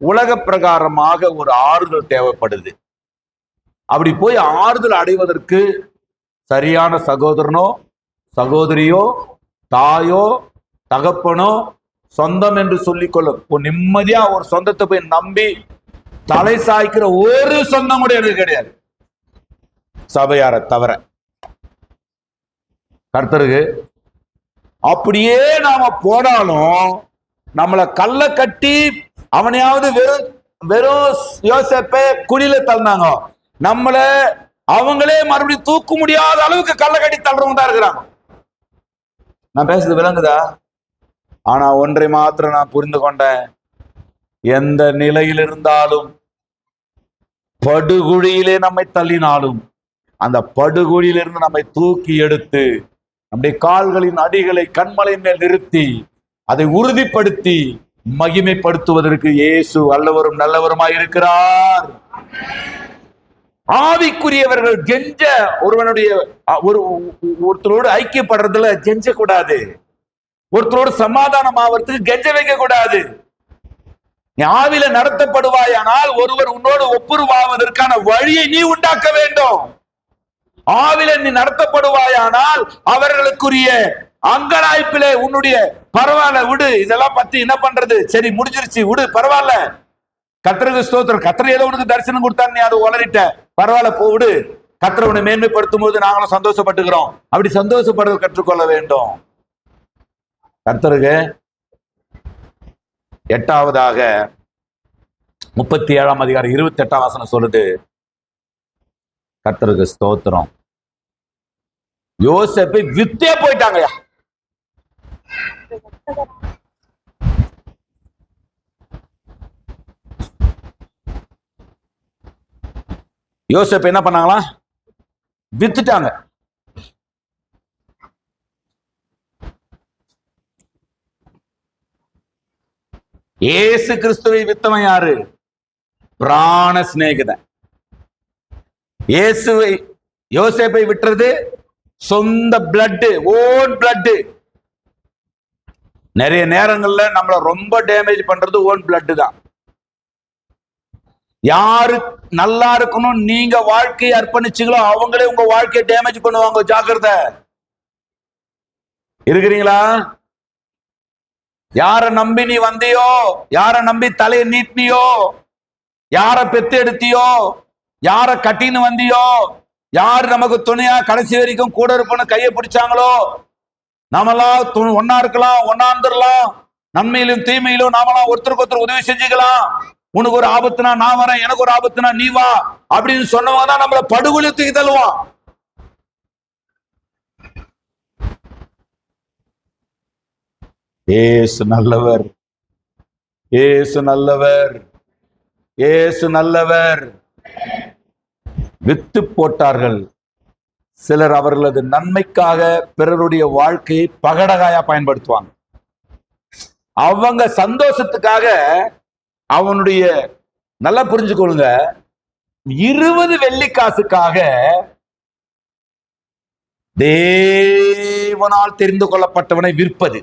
உலக பிரகாரமாக ஒரு ஆறுதல் தேவைப்படுது. அப்படி போய் ஆறுதல் அடைவதற்கு சரியான சகோதரனோ சகோதரியோ தாயோ தகப்பனோ சொந்தம் என்று சொல்லிக்கொள்ளும் ஒரு நிம்மதியா ஒரு சொந்தத்தை போய் நம்பி தலை சாய்க்கிற ஒரு சொந்தம் கூட எனக்கு கிடையாது, சபையாரை தவிர. கர்த்தருக்கு அப்படியே நாம போனாலும் நம்மளை கல்ல கட்டி அவனையாவது வெறும் யோசேப்பை குழியில தள்ளினாங்க, நம்மள அவங்களே மறுபடியும் தூக்க முடியாத அளவுக்கு கல்ல கட்டி தள்ளுறவங்க தான் இருக்கிறாங்க. நான் பேசுறது விளங்குதா? ஆனா ஒன்றை மாத்திரம் நான் புரிந்து கொண்டேன், எந்த நிலையில் இருந்தாலும் படுகுழியிலே நம்மை தள்ளினாலும் அந்த படுகுழியிலிருந்து நம்மை தூக்கி எடுத்து நம்முடைய கால்களின் அடிகளை கண்மலையின் மேல் நிறுத்தி அதை உறுதிப்படுத்தி மகிமைப்படுத்துவதற்கு இயேசு வல்லவரும் நல்லவருமாய் இருக்கிறார். ஆவிக்குரியவர்கள் கெஞ்ச ஒருத்தரோடு ஐக்கியப்படுறதுல கெஞ்ச கூடாது, ஒருத்தரோடு சமாதானம் ஆவறதுக்கு கெஞ்ச வைக்க கூடாது. நீ ஆவில நடத்தப்படுவாயானால் ஒருவர் உன்னோடு ஒப்புருவாவதற்கான வழியை நீ உண்டாக்க வேண்டும். ஆவில நீ நடத்தப்படுவாயானால் அவர்களுக்குரிய அங்கலாய்ப்பிலே உன்னுடைய பரவாயில்ல விடு, இதெல்லாம் பத்தி என்ன பண்றது, சரி முடிஞ்சிருச்சு விடு, பரவாயில்ல. கர்த்தருக்கு ஸ்தோத்திரம், கர்த்தர் ஏதோ உனக்கு தரிசனம் கொடுத்தாரு, நீ அதை உளறிட்ட, பரவாயில்ல போ விடு. கர்த்தர் உன்னை மேன்மைப்படுத்தும் போது நாங்களும் சந்தோஷப்பட்டுக்கிறோம், அப்படி சந்தோஷப்படுவதை கற்றுக்கொள்ள வேண்டும். கர்த்தருக்கு எட்டாவதாக 37ஆம் அதிகாரம் 28ஆம் வசனம் சொல்லுது, கர்த்தருக்கு ஸ்தோத்திரம், யோசேப்பை வித்தே போயிட்டாங்கயா. யோசேப்பை என்ன பண்ணாங்களா? வித்துட்டாங்க. இயேசு கிறிஸ்துவை வித்தவன் யாரு? பிராண சிநேகிதன். இயேசுவை யோசேப்பை விட்டுறது சொந்த பிளட், ஓன் பிளட். நிறைய நேரங்கள்ல நம்மள ரொம்ப டேமேஜ் பண்றது ஓன் பிளட் தான். யாரு நல்லா இருக்கணும் நீங்க வாழ்க்கையை அர்ப்பணிச்சுங்களோ அவங்களே உங்க வாழ்க்கையை டேமேஜ் பண்ணுவாங்க, ஜாக்கிரதை. இருக்கிறீங்களா? யார நம்பி நீ வந்தியோ, யார நம்பி தலையை நீட்டினியோ, யார பெத்து எடுத்தியோ, யார கட்டின்னு வந்தியோ, யார் நமக்கு துணையா கடைசி வரைக்கும் கூட இருப்போன்னு கையை பிடிச்சாங்களோ, நாமெல்லாம் ஒன்னா இருக்கலாம், ஒன்னா இருந்துடலாம், நன்மையிலும் தீமையிலும் நாமெல்லாம் ஒருத்தருக்கு ஒருத்தர் உதவி செஞ்சுக்கலாம். உனக்கு ஒரு ஆபத்துனா நான் வரேன், எனக்கு ஒரு ஆபத்துனா நீ வா அப்படின்னு சொன்னவங்க தான் நம்மள படுகொலை தூக்கி தள்ளுவான். ஏசு நல்லவர், ஏசு நல்லவர், ஏசு நல்லவர். வித்து போட்டார்கள் சிலர், அவர்களது நன்மைக்காக பிறருடைய வாழ்க்கையை பகடகாயா பயன்படுத்துவாங்க. அவங்க சந்தோஷத்துக்காக அவனுடைய, நல்லா புரிஞ்சுக்கொள்ளுங்க, 20 வெள்ளிக்காசுக்காக தேவனால் தெரிந்து கொள்ளப்பட்டவனை விற்பது.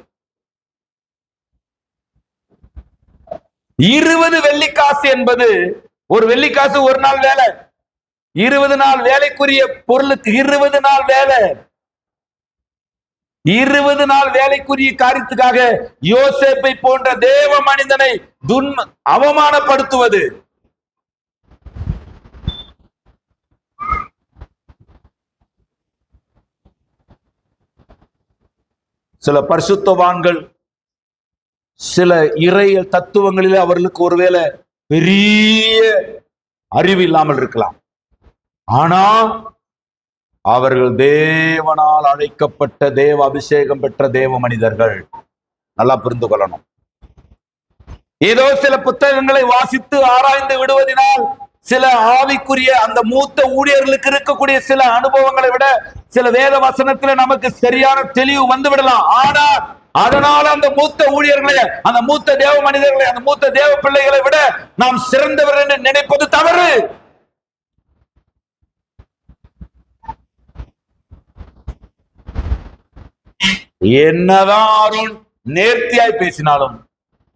20 வெள்ளிக்காசு என்பது, ஒரு வெள்ளிக்காசு ஒரு நாள் வேலை, 20 நாள் வேலைக்குரிய பொருளுக்கு 20 நாள் வேலை. 20 நாள் வேலைக்குரிய காரியத்துக்காக யோசேப்பை போன்ற தேவ மனிதனை அவமானப்படுத்துவது. சில பரிசுத்தவான்கள் சில இறையியல் தத்துவங்களிலே அவர்களுக்கு ஒருவேளை பெரிய அறிவு இல்லாமல் இருக்கலாம். ஆனா அவர்கள் தேவனால் அழைக்கப்பட்ட தேவ அபிஷேகம் பெற்ற தேவ மனிதர்கள். நல்லா புரிந்து கொள்ளணும். ஏதோ சில புத்தகங்களை வாசித்து ஆராய்ந்து விடுவதனால், சில ஆவிக்குரிய அந்த மூத்த ஊழியர்களுக்கு இருக்கக்கூடிய சில அனுபவங்களை விட சில வேத வசனத்துல நமக்கு சரியான தெளிவு வந்து விடலாம். ஆனால் அதனால அந்த மூத்த ஊழியர்களை, அந்த மூத்த தேவ மனிதர்களை, அந்த மூத்த தேவ பிள்ளைகளை விட நாம் சிறந்தவர் என்று நினைப்பது தவறு. என்னதான் ஆரோன் நேர்த்தியாய் பேசினாலும்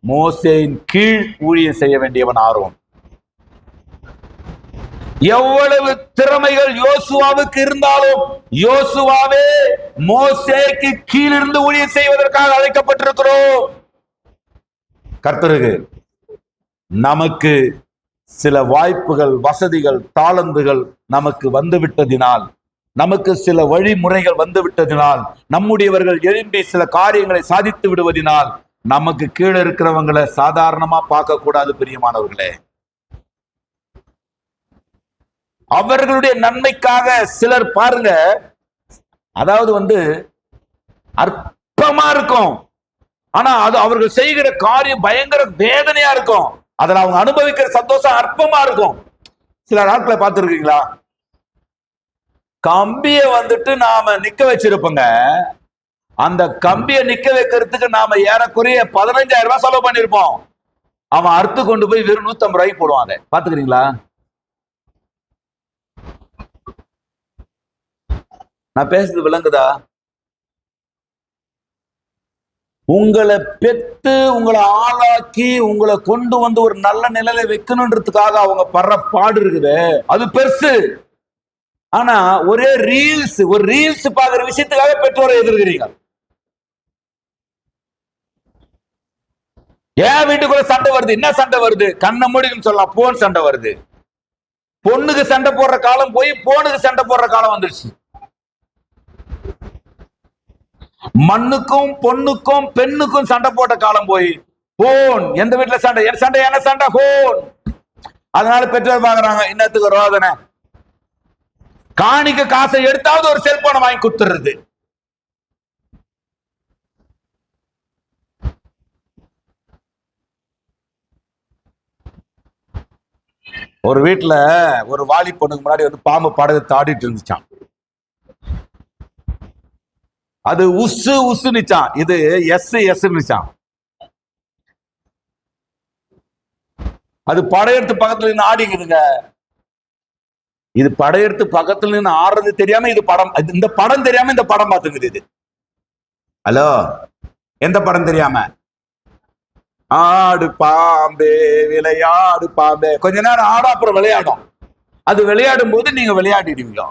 மோசேயின் கீழ் ஊழியம் செய்ய வேண்டியவன் ஆரோன். எவ்வளவு திறமைகள் யோசுவாவுக்கு இருந்தாலும் யோசுவாவே மோசேக்கு கீழிருந்து ஊழியம் செய்வதற்காக அழைக்கப்பட்டிருக்கிறோம். கர்த்தருக்கு நமக்கு சில வாய்ப்புகள், வசதிகள், தாளந்துகள் நமக்கு வந்துவிட்டதினால், நமக்கு சில வழிமுறைகள் வந்துவிட்டதினால், நம்முடையவர்கள் எழும்பி சில காரியங்களை சாதித்து விடுவதனால் நமக்கு கீழே இருக்கிறவங்களை சாதாரணமா பார்க்க கூடாது. பிரியமானவர்களே, அவர்களுடைய நன்மைக்காக சிலர் பாருங்க, அதாவது அற்பமா இருக்கும், ஆனா அது அவர்கள் செய்கிற காரியம் பயங்கர வேதனையா இருக்கும். அதில் அவங்க அனுபவிக்கிற சந்தோஷம் அற்பமா இருக்கும். சில நாட்களை பார்த்துருக்கீங்களா? கம்பிய நாம நிக்க வச்சிருப்போங்க, அந்த கம்பிய நிக்க வைக்கிறதுக்கு நாம ஏறக்குறைய 15,000 ரூபாய் செலவு பண்ணிருப்போம். அவன் அறுத்து கொண்டு போய் வெறும் 150 ரூபாய்க்கு போடுவாங்க. பாத்துக்கிறீங்களா? நான் பேசுறது விளங்குதா? உங்களை பெற்று உங்களை ஆளாக்கி உங்களை கொண்டு ஒரு நல்ல நிலையில வைக்கணுன்றதுக்காக அவங்க படுற பாடு இருக்குது, அது பெருசு. ஆனா ஒரு ரீல்ஸ் பாக்குற விஷயத்துக்காக பெற்றோரை எதிர்க்கிறீங்க. ஏன் வீட்டுக்குள்ள சண்டை வருது? என்ன சண்டை வருது? கண்ண மூடின்னு சொல்லலாம், போன் சண்டை வருது. பொண்ணுக்கு சண்டை போடுற காலம் போய் போனுக்கு சண்டை போடுற காலம் வந்துருச்சு. மண்ணுக்கும் பொண்ணுக்கும் பெண்ணுக்கும் சண்டை போட்ட காலம் போய் போன். எந்த வீட்டுல சண்டை? என்ன சண்டை? போன். அதனால பெற்றோர் பாக்குறாங்க, இன்னத்துக்கு ரோதனை. காணிக்க காசை எடுத்தாவது ஒரு செல்போனை வாங்கி கொடுத்துறது. ஒரு வீட்டுல ஒரு வாலி பொண்ணுக்கு முன்னாடி பாம்பு படகு ஆடிட்டு இருந்துச்சான். அது உசு நிச்சான், இது எஸ் நிச்சான். அது படையெடுத்து பக்கத்துல நின்று ஆடிக்குதுங்க. இது படையெடுத்து பக்கத்துல நின்று ஆடுறது தெரியாம இது படம், இந்த படம் தெரியாம இந்த படம் பார்த்துக்குது. இது ஹலோ, எந்த படம் தெரியாம? ஆடு பாம்பே விளையாடு பாம்பே. கொஞ்ச நேரம் ஆடும், அப்புறம் விளையாடும். அது விளையாடும் போது நீங்க விளையாடிடுவீங்க.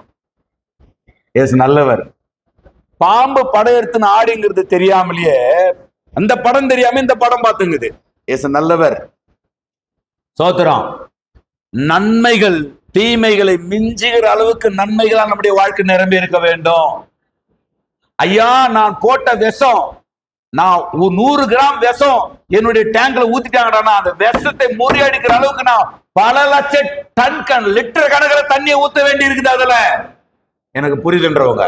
எஸ் நல்லவர். பாம்பு படையெடுத்துன்னு ஆடிங்கிறது தெரியாமலேயே, அந்த படம் தெரியாம இந்த படம் பார்த்துங்குது. எஸ் நல்லவர். சோத்திரம். நன்மைகள் தீமைகளை மிஞ்சுகிற அளவுக்கு நன்மைகளால் நம்முடைய வாழ்க்கை நிரம்பி இருக்க வேண்டும். ஐயா, நான் போட்ட விஷம், நான் 100 கிராம் விஷம் என்னுடைய டேங்க்ல ஊத்திட்டாங்கடா, அந்த விஷத்தை முறியடிக்கிற அளவுக்கு நான் பல லட்சம் டன் லிட்டர் கணக்கில் தண்ணியை ஊத்த வேண்டி இருக்குது. அதுல எனக்கு புரியுதுன்றவங்க,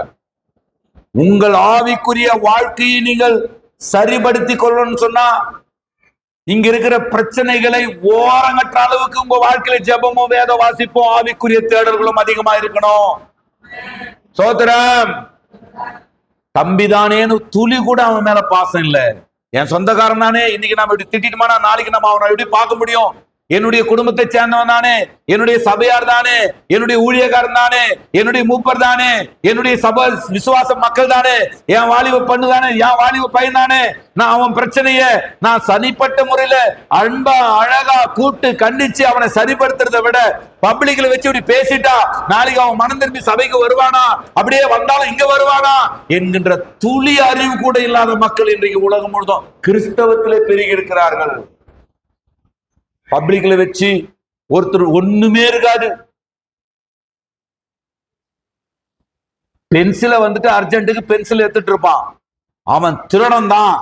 உங்கள் ஆவிக்குரிய வாழ்க்கையை நீங்கள் சரிபடுத்தி கொள்ளணும்னு சொன்னா இங்க இருக்கிற பிரச்சனைகளை ஓரங்கற்ற அளவுக்கு உங்க வாழ்க்கையில ஜெபமும் வேத வாசிப்பும் ஆவிக்குரிய தேடல்களும் அதிகமா இருக்கணும். சோதரம் தம்பிதானேன்னு துளி கூட அவன் மேல பாசம் இல்ல. என் சொந்தக்காரன் தானே, இன்னைக்கு நம்ம இப்படி திட்டிட்டுமானா நாளைக்கு நம்ம அவனை எப்படி பார்க்க முடியும்? என்னுடைய குடும்பத்தை சேர்ந்தவன் தானே, என்னுடைய சபையார் தானே, என்னுடைய ஊழியக்காரன் தானே, என்னுடைய மூப்பர் தானே, என்னுடைய சபை விசுவாச மக்கள் தானே, என் வாலிப பண்ணு தானே, என் வாலிப பையன் தானே. நான் அவன் பிரச்சனைய நான் தனிப்பட்ட முறையில அன்பா அழகா கூப்பிட்டு கண்டிச்சு அவனை சரிப்படுத்துறதை விட பப்ளிக்ல வச்சு இப்படி பேசிட்டா நாளைக்கு அவன் மனம் திரும்பி சபைக்கு வருவானா, அப்படியே வந்தாலும் இங்க வருவானா என்கின்ற துளி அறிவு கூட இல்லாத மக்கள் இன்றைக்கு உலகம் முழுதும் கிறிஸ்தவத்திலே பெருகி இருக்கிறார்கள். பப்ளிக்ல வச்சு ஒருத்தர் ஒண்ணுமே இருக்காது, பென்சில வந்துட்டு அர்ஜென்ட்டுக்கு பென்சில் எடுத்துட்டு இருப்பான், அவன் திருடன் தான்.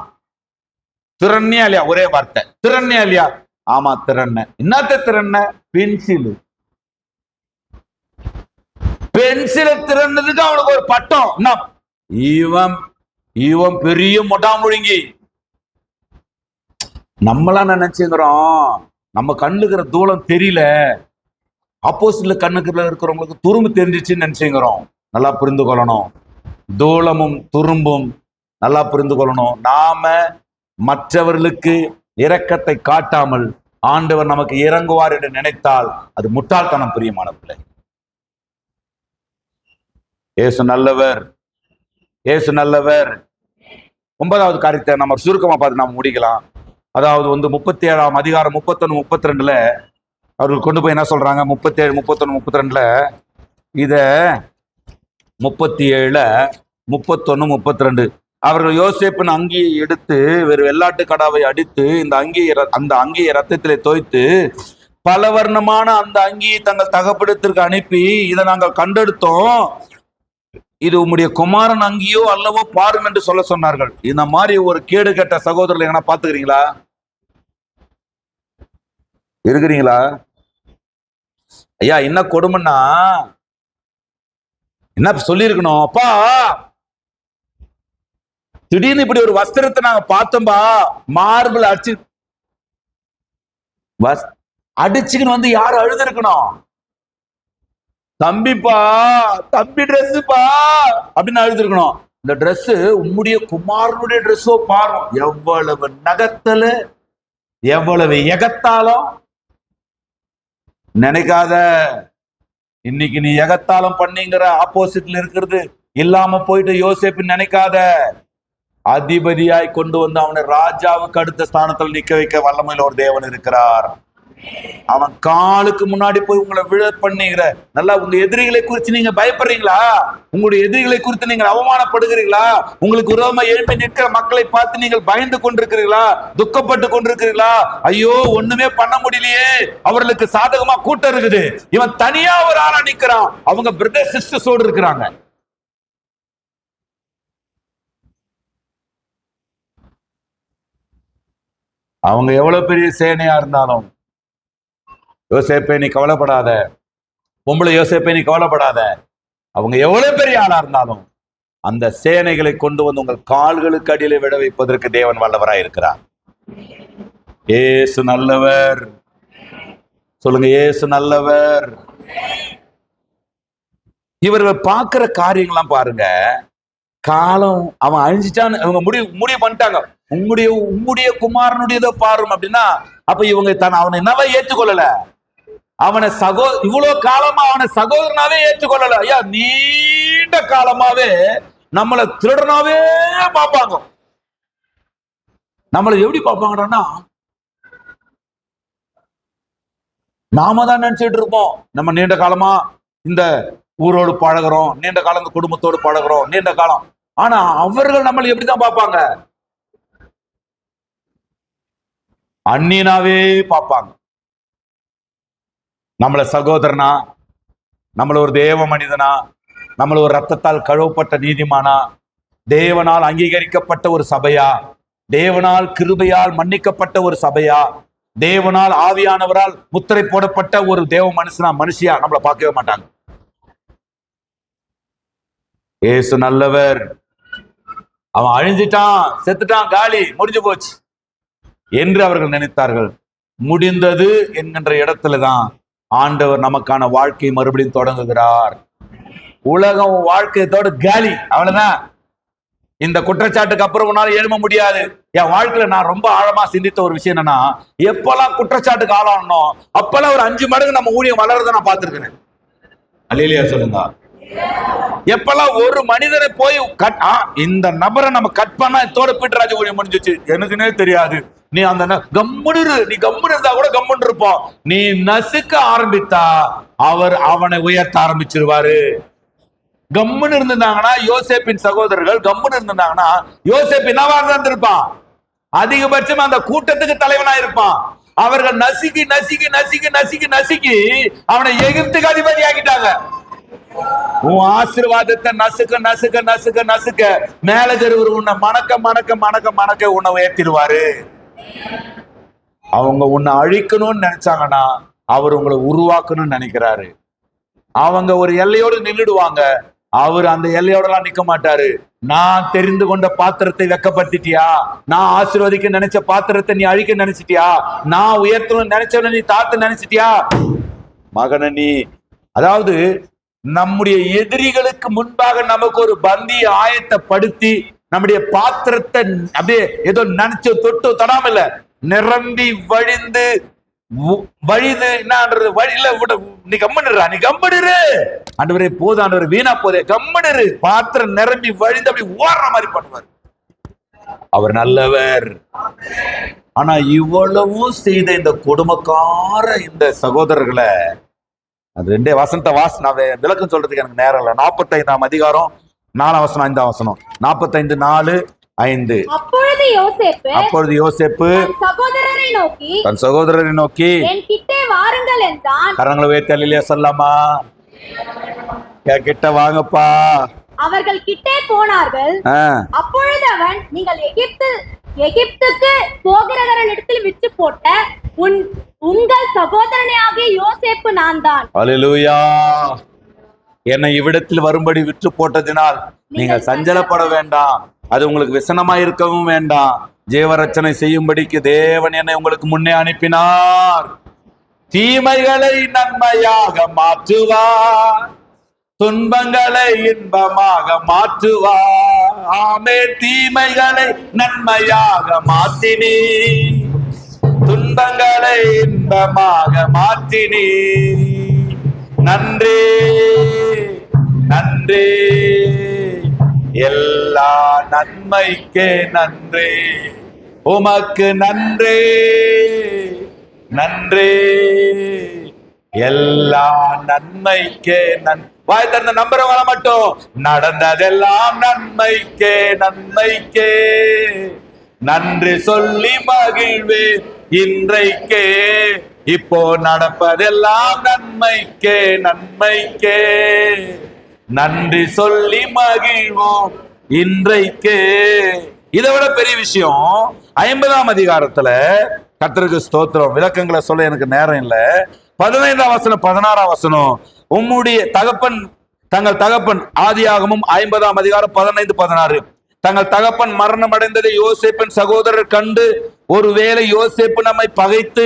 திறன்னியா இல்லையா? ஒரே வார்த்தை, திறன்னியா இல்லையா? ஆமா திறன்ன. என்னத்த திறன்ன? பென்சில். பென்சில திறன்னதுக்கு அவனுக்கு ஒரு பட்டம். இவன் இவன் பெரிய மொட்டா முழுங்கி. நம்மளாம் நினைச்சுக்கிறோம் நம்ம கண்ணுக்கிற தூளம் தெரியல, ஆப்போசிட்ல கண்ணுக்குள்ள இருக்கிறவங்களுக்கு துரும்பு தெரிஞ்சிச்சுன்னு நினைச்சுக்கிறோம். நல்லா புரிந்து கொள்ளணும், தூளமும் துரும்பும் நல்லா புரிந்து கொள்ளணும். நாம மற்றவர்களுக்கு இரக்கத்தை காட்டாமல் ஆண்டவர் நமக்கு இறங்குவார் என்று நினைத்தால் அது முட்டாள்தனம். பிரியமான பிள்ளை, இயேசு நல்லவர், இயேசு நல்லவர். 9வது காரியத்தை நம்ம சுருக்கமா பார்த்து நாம முடிக்கலாம். அதாவது 37ஆம் அதிகாரம் 31, 32 அவர்கள் கொண்டு போய் என்ன சொல்றாங்க? 37, 31, 32 இத 37, 31, 32 அவர்கள் யோசேப்பின் அங்கியை எடுத்து வேறு வெள்ளாட்டு கடாவை அடித்து அந்த அங்கியை ரத்தத்திலே தோய்த்து பலவர்ணமான அந்த அங்கியை தங்கள் தகப்படத்திற்கு அனுப்பி, இதை நாங்கள் கண்டெடுத்தோம், இது உம்முடைய குமாரன் அங்கியோ அல்லவோ பாரும் என்று சொல்ல சொன்னார்கள். இந்த மாதிரி ஒரு கேடு கெட்ட சகோதரர்கள் எங்கன்னா பாத்துக்கிறீங்களா? இருக்கிறீங்களா? ஐயா, என்ன கொடுமைன்னா என்ன சொல்லியிருக்கணும்? அப்பா, திடீர்னு இப்படி ஒரு வஸ்திரத்தை நாங்க பார்த்தோம்பா, மார்பிள் அடிச்சுக்கின்னு வந்து யாரும் அழுதுருக்கணும், தம்பிப்பா, தம்பி ட்ரெஸ்ஸுப்பா அப்படின்னு அழுதுருக்கணும். இந்த ட்ரெஸ் உம்முடைய குமாரனுடைய ட்ரெஸ்ஸோ பாரும். எவ்வளவு நகத்தல, எவ்வளவு எகத்தாலும் நினைக்காத. இன்னைக்கு நீ எகத்தாலும் பண்ணிங்கிற ஆப்போசிட்ல இருக்கிறது இல்லாம போயிட்டு யோசேப்பு நினைக்காத. அதிபதியாய் கொண்டு வந்து அவனை ராஜாவுக்கு அடுத்த ஸ்தானத்தில் நிக்க வைக்க வல்லமையில ஒரு தேவன் இருக்கிறார். அவன் காலுக்கு முன்னாடி போய் உங்களை விழ பண்ணுகிற நல்லா. உங்க எதிரிகளை குறித்து நீங்க பயப்படுறீங்களா? உங்களுடைய எதிரிகளை குறித்து நீங்கள் அவமானப்படுகிறீங்களா? உங்களுக்கு விரோதமா எழுப்பி நிற்கிற மக்களை பார்த்து நீங்கள் பயந்து கொண்டிருக்கிறீர்களா? துக்கப்பட்டு கொண்டிருக்கிறீர்களா? ஐயோ, ஒண்ணுமே பண்ண முடியலையே, அவர்களுக்கு சாதகமா கூட்டம் இருக்குது, இவன் தனியா ஒரு ஆளா நிக்கிறான், அவங்க பிரதர் சிஸ்டர்ஸோடு இருக்கிறாங்க. அவங்க எவ்வளவு பெரிய சேனையா இருந்தாலும், யோசேப்பே நீ கவலைப்படாத, பொம்பளை யோசேப்பே நீ கவலைப்படாத, அவங்க எவ்வளவு பெரிய ஆளா இருந்தாலும் அந்த சேனைகளை கொண்டு வந்து உங்கள் கால்களுக்கு அடியில விட வைப்பதற்கு தேவன் வல்லவராய் இருக்கிறார். இயேசு நல்லவர். சொல்லுங்க, இயேசு நல்லவர். இவர்கள் பார்க்கிற காரியங்கள்லாம் பாருங்க. காலம் அவன் அழிஞ்சிட்டான்னு அவங்க முடிவு பண்ணிட்டாங்க. உம்முடைய குமாரனுடையதை பாரும் அப்படின்னா, அப்ப இவங்க அவனை என்னவா ஏற்றுக்கொள்ளல, அவனை இவ்வளவு காலமா அவனை சகோதரனாவே ஏற்றுக்கொள்ளல. ஐயா, நீண்ட காலமாவே நம்மளை திருடனாவே பார்ப்பாங்க. நம்மளை எப்படி பார்ப்பாங்கன்னா, நாம தான் நினைச்சிட்டு இருப்போம் நம்ம நீண்ட காலமா இந்த ஊரோடு பழகிறோம், நீண்ட காலம் இந்த குடும்பத்தோடு பழகிறோம், நீண்ட காலம். ஆனா அவர்கள் நம்மளை எப்படிதான் பார்ப்பாங்க? அந்நியனாவே பார்ப்பாங்க. நம்மள சகோதரனா, நம்மள ஒரு தேவ மனிதனா, நம்மள ஒரு ரத்தத்தால் கழுவப்பட்ட நீதிமானா, தேவனால் அங்கீகரிக்கப்பட்ட ஒரு சபையா, தேவனால் கிருபையால் மன்னிக்கப்பட்ட ஒரு சபையா, தேவனால் ஆவியானவரால் முத்திரை போடப்பட்ட ஒரு தேவ மனுஷியா நம்மளை பார்க்கவே மாட்டாங்க. இயேசு நல்லவர், அவன் அழிஞ்சிட்டான், செத்துட்டான், காலி, முடிஞ்சு போச்சு என்று அவர்கள் நினைத்தார்கள். முடிந்தது என்கின்ற இடத்துலதான் ஆண்டவர் நமக்கான வாழ்க்கை மறுபடியும் தொடங்குகிறார். உலகம் வாழ்க்கையத்தோட காலி, அவ்வளவுதான். இந்த குற்றச்சாட்டுக்கு அப்புறம் உன்னால எழும்ப முடியாது. என் வாழ்க்கையில நான் ரொம்ப ஆழமா சிந்தித்த ஒரு விஷயம் என்னன்னா, எப்பெல்லாம் குற்றச்சாட்டுக்கு ஆளானோம் அப்பெல்லாம் ஒரு 5 மடங்கு நம்ம ஊழியம் வளர்றதை நான் பார்த்திருக்கிறேன். அல்லேலூயா சொல்லுங்க. எப்பெல்லாம் ஒரு மனிதனை போய் இந்த நபரை நம்ம கட் பண்ணா தோட பீட்டராஜ ஊழியம் முடிஞ்சிச்சு, எனக்குன்னே தெரியாது. நீ அந்த கம்முனு இருந்தா கூட கம்முன்னு இருப்போம். நீ நசுக்க ஆரம்பித்தா அவர் அவனை உயர்த்த ஆரம்பிச்சிருவாரு. கம்முன்னு இருந்திருந்தாங்கன்னா யோசேப்பின் சகோதரர்கள் கம்முன்னு இருந்திருந்தாங்கன்னா யோசேப்பு என்னவா இருந்திருப்பான்? அதிகபட்சம் அந்த கூட்டத்துக்கு தலைவனா இருப்பான். அவர்கள் நசுக்கி நசுக்கி நசுக்கி நசுக்கி நசுக்கி அவனை எகிப்துக்கு அதிபதி ஆக்கிட்டாங்க. உன் ஆசீர்வாதத்தை நசுக்க நசுக்க நசுக்க நசுக்க மேலஜர் உன்னை மணக்க மணக்க மணக்க மணக்க உன்னை உயர்த்திடுவாரு. அவங்க உன்னை அழிக்கணும்னு நினைச்சாங்கன்னா அவர் உங்களை உருவாக்கணும்னு நினைக்கிறாரு. அவங்க ஒரு எல்லையோடு நின்றுடுவாங்க, அவர் அந்த எல்லையோடலாம் நிக்க மாட்டாரு. நான் தெரிந்து கொண்ட பாத்திரத்தை வெக்கப்படுத்திட்டியா, நான் ஆசீர்வதிக்க நினைச்ச பாத்திரத்தை நீ அழிக்க நினைச்சிட்டியா, நான் உயர்த்தணும்னு நினைச்சவன நீ தாத்து நினைச்சிட்டியா மகன நீ. அதாவது நம்முடைய எதிரிகளுக்கு முன்பாக நமக்கு ஒரு பந்தியை ஆயத்தப்படுத்தி நம்முடைய பாத்திரத்தை அப்படியே ஏதோ நினைச்சு தொட்டு தொடாம இல்ல, நிரம்பி வழிந்து வழிது என்னன்றது வழியில விட. நீ கம்மனிடுறா, நீ கம்மனிரு ஆண்டவரே, போது ஆண்டவர், வீணா போதே, கம்மனிரு. பாத்திரம் நிரம்பி வழிந்து அப்படி ஓடுற மாதிரி பண்ணுவார். அவர் நல்லவர். ஆனா இவ்வளவும் செய்த இந்த கொடுமைக்கார இந்த சகோதரர்களை, அது 2 வசனத்தை நான் விளக்கம் சொல்றதுக்கு எனக்கு நேரம் இல்லை. 45ஆம் அதிகாரம் 4ஆம் வசனம் 5ஆம் வசனம். 45:4-5. அப்பொழுது யோசேப்பு தன் சகோதரரை நோக்கி என் கிட்டே வாருங்கள் என்றான். கரங்களை உயர்த்தி அல்லேலூயா சொல்லாமா? என் கிட்ட வாங்கப்பா. அவர்கள் கிட்டே போனார்கள். அப்பொழுது அவன், நீங்கள் எகிப்துக்கு போகிறவர்களிடத்தில் விற்று போட்ட உங்கள் சகோதரனே ஆகிய யோசேப்பு நான் தான். அல்லேலூயா. என்னை இவ்விடத்தில் வரும்படி விற்று போட்டதினால் நீங்கள் சஞ்சலப்பட வேண்டாம், அது உங்களுக்கு விசனமா இருக்கவும் வேண்டாம். ஜீவரட்சணை செய்யும்படிக்கு தேவன் என்னை உங்களுக்கு முன்னே அனுப்பினார். தீமைகளை நன்மையாக மாற்றுவார், துன்பங்களை இன்பமாக மாற்றுவார். ஆமே, தீமைகளை நன்மையாக மாற்றினீ, துன்பங்களை இன்பமாக மாற்றினீ. நன்றி நன்றி, எல்லா நன்மைக்கே நன்றி, உமக்கு நன்றி நன்றி, எல்லா நன்மைக்கே வாய் திறந்த நம்புற வர மட்டும். நடந்ததெல்லாம் நன்மைக்கே நன்மைக்கே, நன்றி சொல்லி மகிழ்வேன் இன்றைக்கே. இப்போ நடப்பதெல்லாம் நன்மைக்கே நன்மைக்கே, நன்றி சொல்லி மகிழ்வோம் இன்றைக்கே. இதை விட பெரிய விஷயம் 50ஆம் அதிகாரத்துல, கர்த்தருக்கு ஸ்தோத்திரம், விளக்கங்களை சொல்ல எனக்கு நேரம் இல்லை. 15ஆம் வசனம் 16ஆம் வசனம், உம்முடைய தகப்பன் தங்கள் தகப்பன், ஆதியாகமம் 50ஆம் அதிகாரம் 15-16. தங்கள் தகப்பன் மரணம் அடைந்ததை யோசேப்பின் சகோதரர் கண்டு, ஒருவேளை யோசேப்பு நம்மை பகைத்து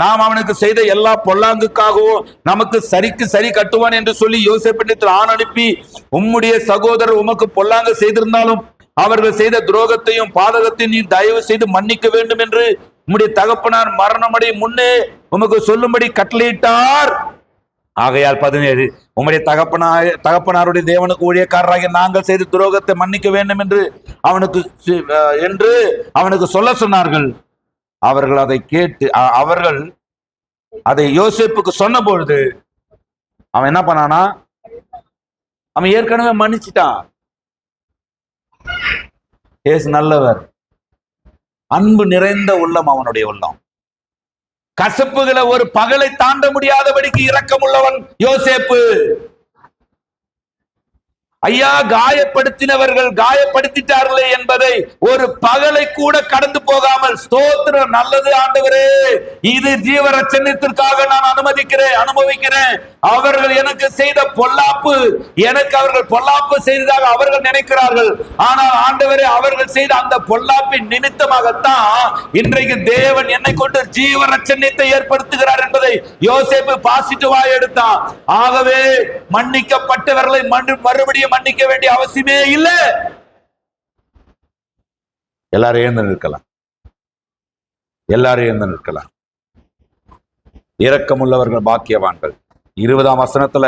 நாம் அவனுக்கு செய்த எல்லா பொல்லாங்குக்காகவும் நமக்கு சரிக்கு சரி கட்டுவான் என்று சொல்லி யோசேப்பிடத்தில் ஆண் அனுப்பி, உம்முடைய சகோதரர் உமக்கு பொல்லாங்கு செய்திருந்தாலும் அவர்கள் செய்த துரோகத்தையும் பாதகத்தையும் நீ தயவு செய்து மன்னிக்க வேண்டும் என்று உம்முடைய தகப்பனார் மரணமடை முன்னே உமக்கு சொல்லும்படி கட்டளையிட்டார். ஆகையால் 17, உம்முடைய தகப்பனாருடைய தேவனுக்கு ஊழியக்காரராகிய நாங்கள் செய்த துரோகத்தை மன்னிக்க வேண்டும் என்று அவனுக்கு சொல்ல சொன்னார்கள். அவர்கள் அதை கேட்டு அவர்கள் அதை யோசேப்புக்கு சொன்ன பொழுது அவன் என்ன பண்ணானா, அவன் ஏற்கனவே மன்னிச்சிட்டான். இயேசு நல்லவர், அன்பு நிறைந்த உள்ளம் அவனுடைய உள்ளம். கசப்புகளை ஒரு பகலை தாண்ட முடியாதபடிக்கு இரக்கம் உள்ளவன் யோசேப்பு. ஐயா, காயப்படுத்தினவர்கள் காயப்படுத்திட்டார்களே என்பதை ஒரு பகலை கூட கடந்து போகாமல், ஸ்தோத்திரம், நல்லது ஆண்டவரே, இது ஜீவரட்சணத்திற்காக நான் அனுபவிக்கிறேன். அவர்கள் எனக்கு செய்த பொல்லாப்பு, எனக்கு அவர்கள் பொல்லாப்பு செய்ததாக அவர்கள் நினைக்கிறார்கள். ஆனால் ஆண்டவரே, அவர்கள் செய்த அந்த பொல்லாப்பின் நிமித்தமாகத்தான் இன்றைக்கு தேவன் என்னை கொண்டு ஜீவரட்சணத்தை ஏற்படுத்துகிறார் என்பதை யோசேப்பு பாசிட்டிவாக எடுத்தான். ஆகவே மன்னிக்கப்பட்டவர்களை மறுபடியும் மன்னிக்க வேண்டிய அவசியமே இல்லை. எல்லாரும் எழுந்து நிற்கலாம். எல்லாரும் எழுந்து நிற்கலாம். இரக்கமுள்ளவர்கள் பாக்கியவான்கள். 20ஆம் வசனத்துல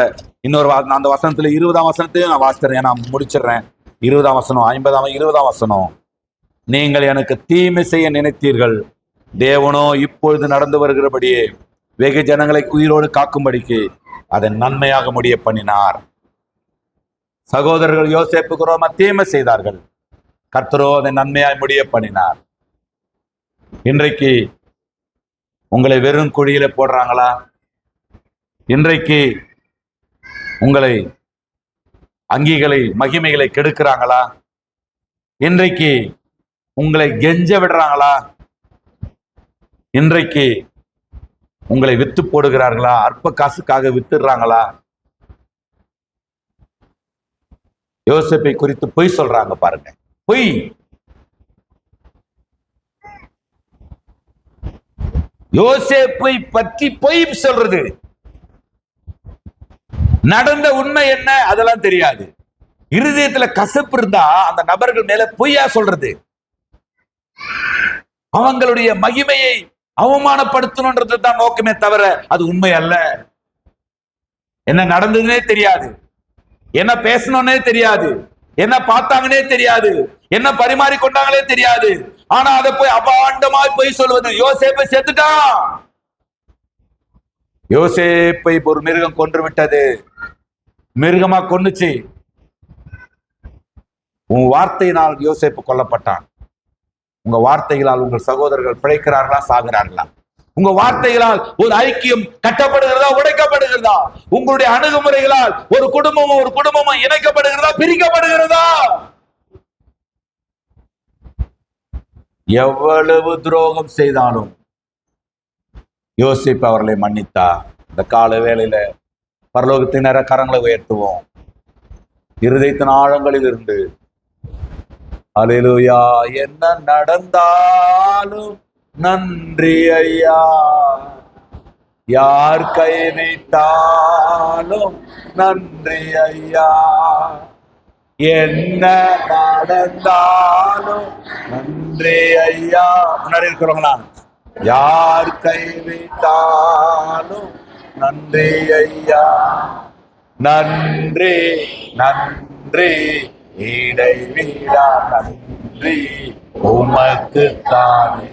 இன்னொரு அந்த வசனத்துல 20ஆம் வசனத்தையும் நான் வாசிக்கிறேன், நான் முடிச்சிடுறேன். 20ஆம் வசனம், 20ஆம் வசனம். நீங்கள் எனக்கு தீமை செய்ய நினைத்தீர்கள், தேவனோ இப்பொழுது நடந்து வருகிறபடியே வெகு ஜனங்களை உயிரோடு காக்கும்படிக்கு அதை நன்மையாக முடிய பண்ணினார். சகோதரர்கள் யோசேப்புக்கு ரோம தீமை செய்தார்கள், கர்த்தரோ அதை நன்மையாய் முடிய பண்ணினார். இன்றைக்கு உங்களை வெறும் குழியில போடுறாங்களா? இன்றைக்கு உங்களை அங்கிகளை மகிமைகளை கெடுக்கிறாங்களா? இன்றைக்கு உங்களை கெஞ்ச விடுறாங்களா? இன்றைக்கு உங்களை வித்து போடுகிறார்களா? அற்ப காசுக்காக வித்துடுறாங்களா? யோசேப்பை குறித்து பொய் சொல்றாங்க பாருங்க, பொய். யோசேப்பை பற்றி பொய் சொல்றது. நடந்த உண்மை என்ன அதெல்லாம் தெரியாது. இருதயத்துல கசப்பு இருந்தா அந்த நபர்கள் மேல பொய்யா சொல்றது. அவங்களுடைய மகிமையை அவமானப்படுத்தணும்ன்றது தான் நோக்கமே தவிர அது உண்மை அல்ல. என்ன நடந்ததுன்னே தெரியாது, என்ன பேசணும்னே தெரியாது, என்ன பார்த்தாங்கன்னே தெரியாது, என்ன பரிமாறிக்கொண்டாங்களே தெரியாது. ஆனா அதை போய் அபாண்டமாய் போய் சொல்வது. யோசேப்பை செத்துட்டான். யோசேப்பை ஒரு மிருகம் கொன்று விட்டது. மிருகமா கொன்னுச்சு. உன் வார்த்தையினால் யோசேப்பு கொல்லப்பட்டான். உங்க வார்த்தைகளால் உங்கள் சகோதரர்கள் பிழைக்கிறார்களா, சாகிறார்களா? உங்க வார்த்தைகளால் ஒரு ஐக்கியம் கட்டப்படுகிறதா, உடைக்கப்படுகிறதா? உங்களுடைய அணுகுமுறைகளால் ஒரு குடும்பமும் இணைக்கப்படுகிறதா, பிரிக்கப்படுகிறதா? எவ்வளவு துரோகம் செய்தாலும் யோசேப்பு அவர்களை மன்னித்தா. இந்த கால வேளையில பரலோகத்தினர கரங்களை உயர்த்துவோம். இருதயத்தின் ஆழங்களில் இருந்து அல்லேலூயா. என்ன நடந்தாலும் நன்றி ஐயா, யார் கைவிட்டாலும் நன்றி ஐயா, என்ன நடந்தாலும் நன்றி ஐயா. முன்னாடி இருக்கிறவங்களா? யார் கைவிட்டாலும் நன்றி ஐயா, நன்றி நன்றி இடைவிடா நன்றி உமக்கு தானே.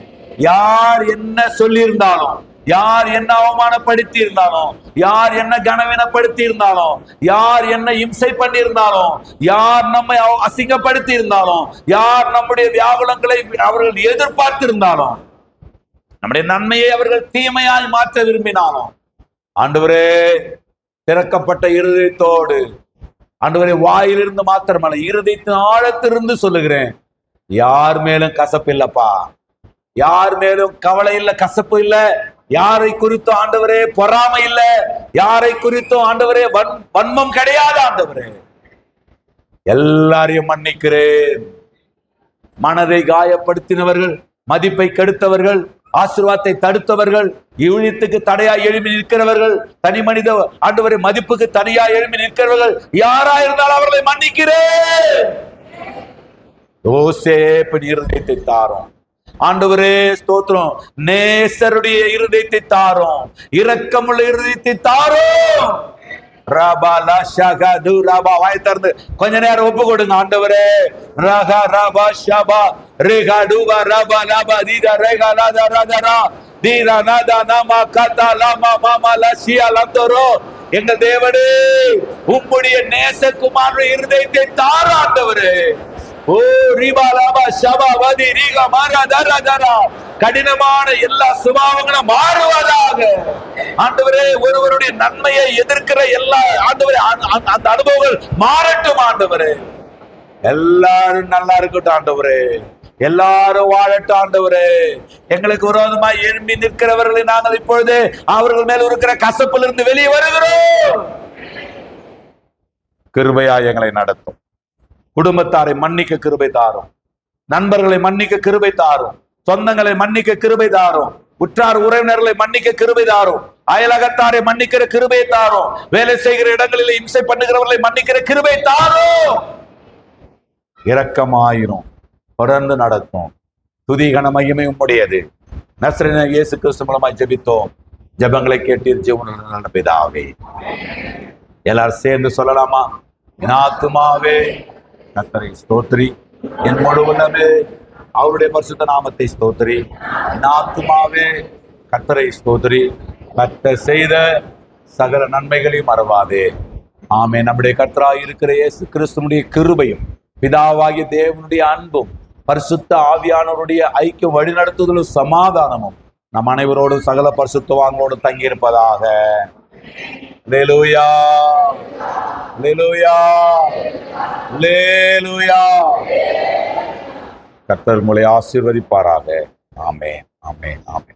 யார் என்ன சொல்லியிருந்தாலும், யார் என்ன அவமானப்படுத்தி இருந்தாலும், யார் என்ன கனவீனப்படுத்தி இருந்தாலும், யார் என்ன இம்சை பண்ணி இருந்தாலும், யார் நம்மை அசிங்கப்படுத்தி இருந்தாலும், யார் நம்முடைய வியாகுலங்களை அவர்கள் எதிர்பார்த்திருந்தாலும், நம்முடைய நன்மையை அவர்கள் தீமையாய் மாற்ற விரும்பினாலும், ஆண்டவரே திறக்கப்பட்ட இருதயத்தோடு, ஆண்டவரே வாயிலிருந்து மாத்திரமல்ல இருதயத்தின் ஆழத்திலிருந்து சொல்லுகிறேன், யார் மேலும் கசப்பு இல்லப்பா, யார் மேலும் கவலை இல்ல, கசப்பு இல்ல. யாரை குறித்தும் ஆண்டவரே பொறாமை இல்ல, யாரை குறித்தும் ஆண்டவரே வன்மம் கிடையாது. ஆண்டவரே எல்லாரையும் மன்னிக்கிறேன். மனதை காயப்படுத்தினவர்கள், மதிப்பை கெடுத்தவர்கள், ஆசீர்வாதத்தை தடுத்தவர்கள், ஊழியத்துக்கு தடையா எழுப்பி நிற்கிறவர்கள், தனி மனித ஆண்டவரை மதிப்புக்கு தனியா எழுப்பி நிற்கிறவர்கள் யாரா இருந்தாலும் அவர்களை மன்னிக்கிறேன். யோசேப்பின் இருதயத்தை தாரும் ஆண்டவரே, ஸ்தோத்திரம். நேசருடைய இருதயத்தை தாரும், இரக்கமுள்ள இருதயத்தை தாரும். ரபாலா ஷகது ரபா. வாய் திறந்து கொஞ்ச நேரம் ஒப்பு கொடுங்க. ஆண்டவரே ரகா ரபா ஷபா ரேகா டுபா ரபா லபா தீதா ரேகா லாதா ராதரா தீரா நாதா நாமா கதா லாமா மாமா லசியா லந்தரோ. எங்கள் தேவனே, உம்முடைய நேசகுமாரனுடைய இருதயத்தை தாரு ஆண்டவரே. ஓ ரிபா லபா ஷபா வதி ரீகா மாரா தரா தரா கடினமான எல்லா சுபாவங்களும் மாறுவதாக. ஆண்டவரே, ஒருவருடைய நன்மையை எதிர்க்கிற எல்லா ஆண்டவரே அந்த அனுபவங்கள் மாறட்டும் ஆண்டவரே. எல்லாரும் நல்லா இருக்கட்டும் ஆண்டவரே, எல்லாரும் வாழட்டும் ஆண்டவரே. எங்களுக்கு விரோதமாய் எழும்பி நிற்கிறவர்களை நாங்கள் இப்பொழுது அவர்கள் மேல் இருக்கிற கசப்பிலிருந்து வெளியே வருகிறோம். கிருபையாய் எங்களை நடத்தும். குடும்பத்தாரை மன்னிக்க கிருபை தாரும். நண்பர்களை மன்னிக்க கிருபை தாரும். சொந்தங்களை மன்னிக்க கிருபை தாரும். உற்றார் உறவினர்களை மன்னிக்க கிருபை தாரும். அயலகத்தாரை மன்னிக்கிற கிருபை தாரும். வேலை செய்கிற இடங்களில் இம்சை பண்ணுகிறவர்களை மன்னிக்கிற கிருபை தாரும். இரக்கமாயிரும். தொடர்ந்து நடக்கும். துதி கன மகிமை உம்முடையது. நசரேயனாகிய இயேசு கிறிஸ்து மூலமாய் ஜெபித்தோம். ஜெபங்களை கேட்டீர் ஜீவனுள்ள நல்ல பிதாவே. எல்லாரும் சேர்ந்து சொல்லலாமா? என் ஆத்துமாவே கர்த்தரை ஸ்தோத்திரி, என் முழு உள்ளமே அவருடைய பரிசுத்த நாமத்தை ஸ்தோத்திரி. என் ஆத்துமாவே கர்த்தரை ஸ்தோத்திரி, கர்த்தர் செய்த சகல நன்மைகளையும் மறவாதே. ஆமே. நம்முடைய கர்த்தராய் இருக்கிற இயேசு கிறிஸ்துனுடைய கிருபையும் பிதாவாகிய தேவனுடைய அன்பும் பரிசுத்த ஆவியானவருடைய ஐக்கியம் வழிநடத்துதலும் சமாதானமும் நம் அனைவரோடும் சகல பரிசுத்தவான்களோடும் தங்கியிருப்பதாக. அல்லேலூயா, அல்லேலூயா, அல்லேலூயா. கர்த்தர் உங்களை ஆசீர்வதிப்பாராக. ஆமென், ஆமென், ஆமென்.